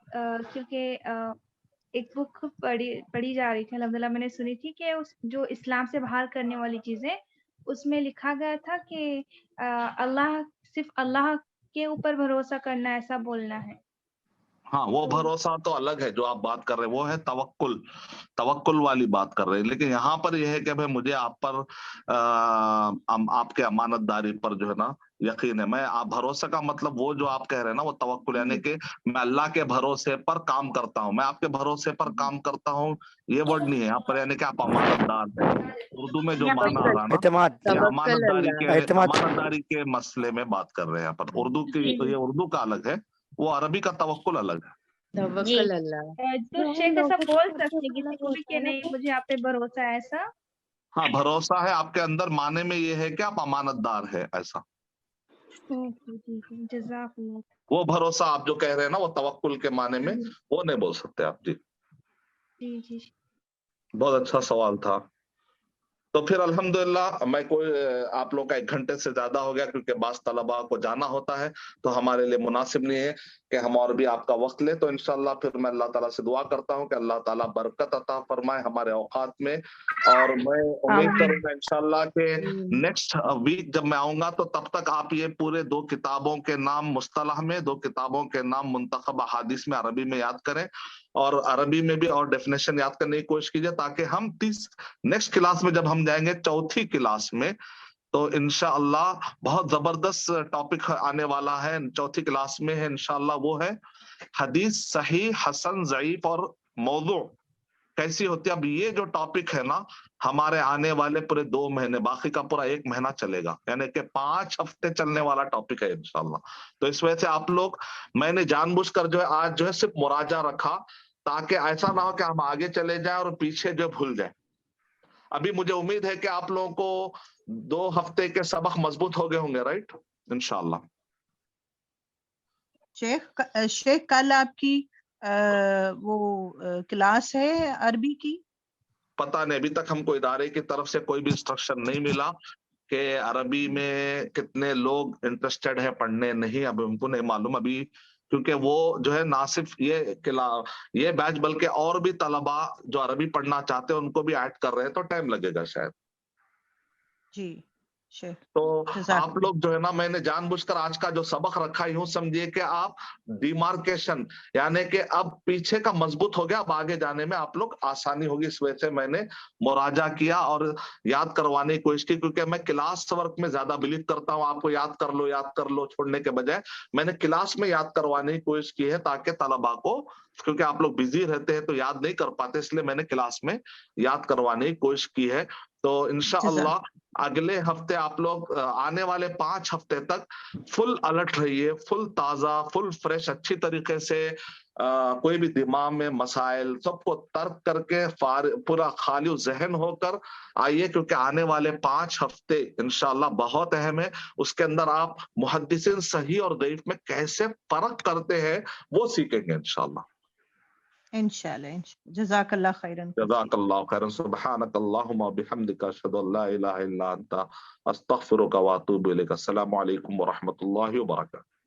क्योंकि एक बुक पढ़ी जा रही थी अल्हम्दुलिल्लाह, मैंने सुनी थी कि उस जो इस्लाम से बाहर करने वाली चीजें, उसमें लिखा गया था कि अल्लाह, सिर्फ अल्लाह के ऊपर भरोसा करना, ऐसा बोलना है। हाँ वो भरोसा तो अलग है, जो आप बात कर रहे हैं वो है तवक्कुल, तवक्कुल वाली बात कर रहे हैं। लेकिन यहाँ पर यह है कि भाई मुझे आप पर आपके अमानतदारी पर जो है ना यकीन है। मैं आप भरोसा का मतलब वो जो आप कह रहे हैं ना वो तवक्कुल, यानी कि मैं अल्लाह के भरोसे पर काम करता हूँ, मैं आपके भरोसे पर काम करता हूँ, ये वर्ड नहीं है यहाँ पर, यानी कि आप अमानतदार हैं। उर्दू में जो माना आ रहा ना अमानतदारी के मसले में बात कर रहे हैं यहाँ पर। उर्दू की ये उर्दू का अलग है, वो अरबी का तवक्कुल अलग है। तवक्कल अल्लाह। तो शेख ऐसा बोल सकते हैं किसी को भी कि नहीं मुझे आप पे भरोसा है, ऐसा? हाँ भरोसा है आपके अंदर, माने में ये है कि आप अमानतदार है, ऐसा। जज़ाकल्लाह। वो भरोसा आप जो कह रहे हैं ना वो तवक्कुल के माने में वो नहीं बोल सकते आप। जी जी बहुत अच्छा सवाल था। तो फिर अल्हम्दुलिल्लाह मैं कोई आप लोग का 1 घंटे से ज्यादा हो गया, क्योंकि बास तलबा को जाना होता है, तो हमारे लिए मुनासिब नहीं है कि हम और भी आपका वक्त ले। तो इंशाल्लाह फिर मैं अल्लाह ताला से दुआ करता हूँ कि अल्लाह ताला बरकत अता फरमाए हमारे औकात में, और मैं उम्मीद करूंगा इंशाल्लाह के नेक्स्ट वीक जब मैं आऊंगा तो तब तक आप ये पूरे 2 किताबों के नाम मुस्तलह में, 2 किताबों के नाम मुंतखब अहादीस में अरबी में याद करें, और अरबी में भी और डेफिनेशन याद करने की कोशिश कीजिए, ताकि हम नेक्स्ट क्लास में जब हम जाएंगे चौथी क्लास में, तो इंशाअल्लाह बहुत जबरदस्त टॉपिक आने वाला है चौथी क्लास में है इंशाअल्लाह। वो है हदीस सही, हसन, ज़ईफ और मौजू कैसी होती है। अब ये जो टॉपिक है ना हमारे आने वाले पूरे 2 महीने, बाकी का पूरा 1 महीना चलेगा, यानी कि 5 हफ्ते चलने वाला टॉपिक है इंशाल्लाह। तो इस वजह से आप लोग, मैंने जानबूझकर जो है आज जो है सिर्फ मुराजा रखा, ताकि ऐसा ना हो कि हम आगे चले जाएं और पीछे जो भूल जाए। अभी मुझे उम्मीद है कि आप लोगों को 2 हफ्ते के सबक मजबूत हो गए होंगे, राइट? इंशाल्लाह। शेख कल आपकी वो क्लास है अरबी की? पता नहीं, अभी तक हमको इदारे की तरफ से कोई भी इंस्ट्रक्शन नहीं मिला कि अरबी में कितने लोग इंटरेस्टेड है पढ़ने, नहीं अभी हमको नहीं मालूम अभी, क्योंकि वो जो है ना सिर्फ ये बैच बल्कि और भी तलबा जो अरबी पढ़ना चाहते हैं उनको भी ऐड कर रहे हैं, तो टाइम लगेगा शायद। जी तो आप लोग जो है ना, मैंने जानबूझकर आज का जो सबक रखा यूं समझिए कि आप डिमार्केशन, यानी कि अब पीछे का मजबूत हो गया, अब आगे जाने में आप लोग आसानी होगी, इस वजह से मैंने मुराजा किया और याद करवाने की कोशिश की, क्योंकि मैं क्लास वर्क में ज्यादा बिलीव करता हूं। आपको याद कर लो छोड़ने के बजाय मैंने क्लास में याद करवाने की कोशिश की है, ताकि तलबा को, क्योंकि आप लोग बिजी रहते हैं तो याद नहीं कर पाते, इसलिए मैंने क्लास में याद करवाने की कोशिश की है। तो इंशाअल्लाह अगले हफ्ते आप लोग आने वाले 5 हफ्ते तक फुल अलर्ट रहिए, फुल ताजा, फुल फ्रेश, अच्छी तरीके से कोई भी दिमाग में मसाइल सबको तर्क करके पूरा खाली जहन होकर आइए, क्योंकि आने वाले 5 हफ्ते इंशाअल्लाह बहुत अहम है। उसके अंदर आप मुहद्दिसिन सही और ज़ईफ में कैसे फर्क करते हैं वो सीखेंगे इंशाअल्लाह। इंशाल्लाह। जज़ाकल्लाह खैरन। जज़ाकल्लाह खैरन। सुब्हानकल्लाहुम्मा बिहम्दिका अशहदु अल्ला इलाहा इल्ला अंता अस्तगफिरुका व अतूबु इलैक। अस्सलामु अलैकुम व रहमतुल्लाहि व बरकातहू।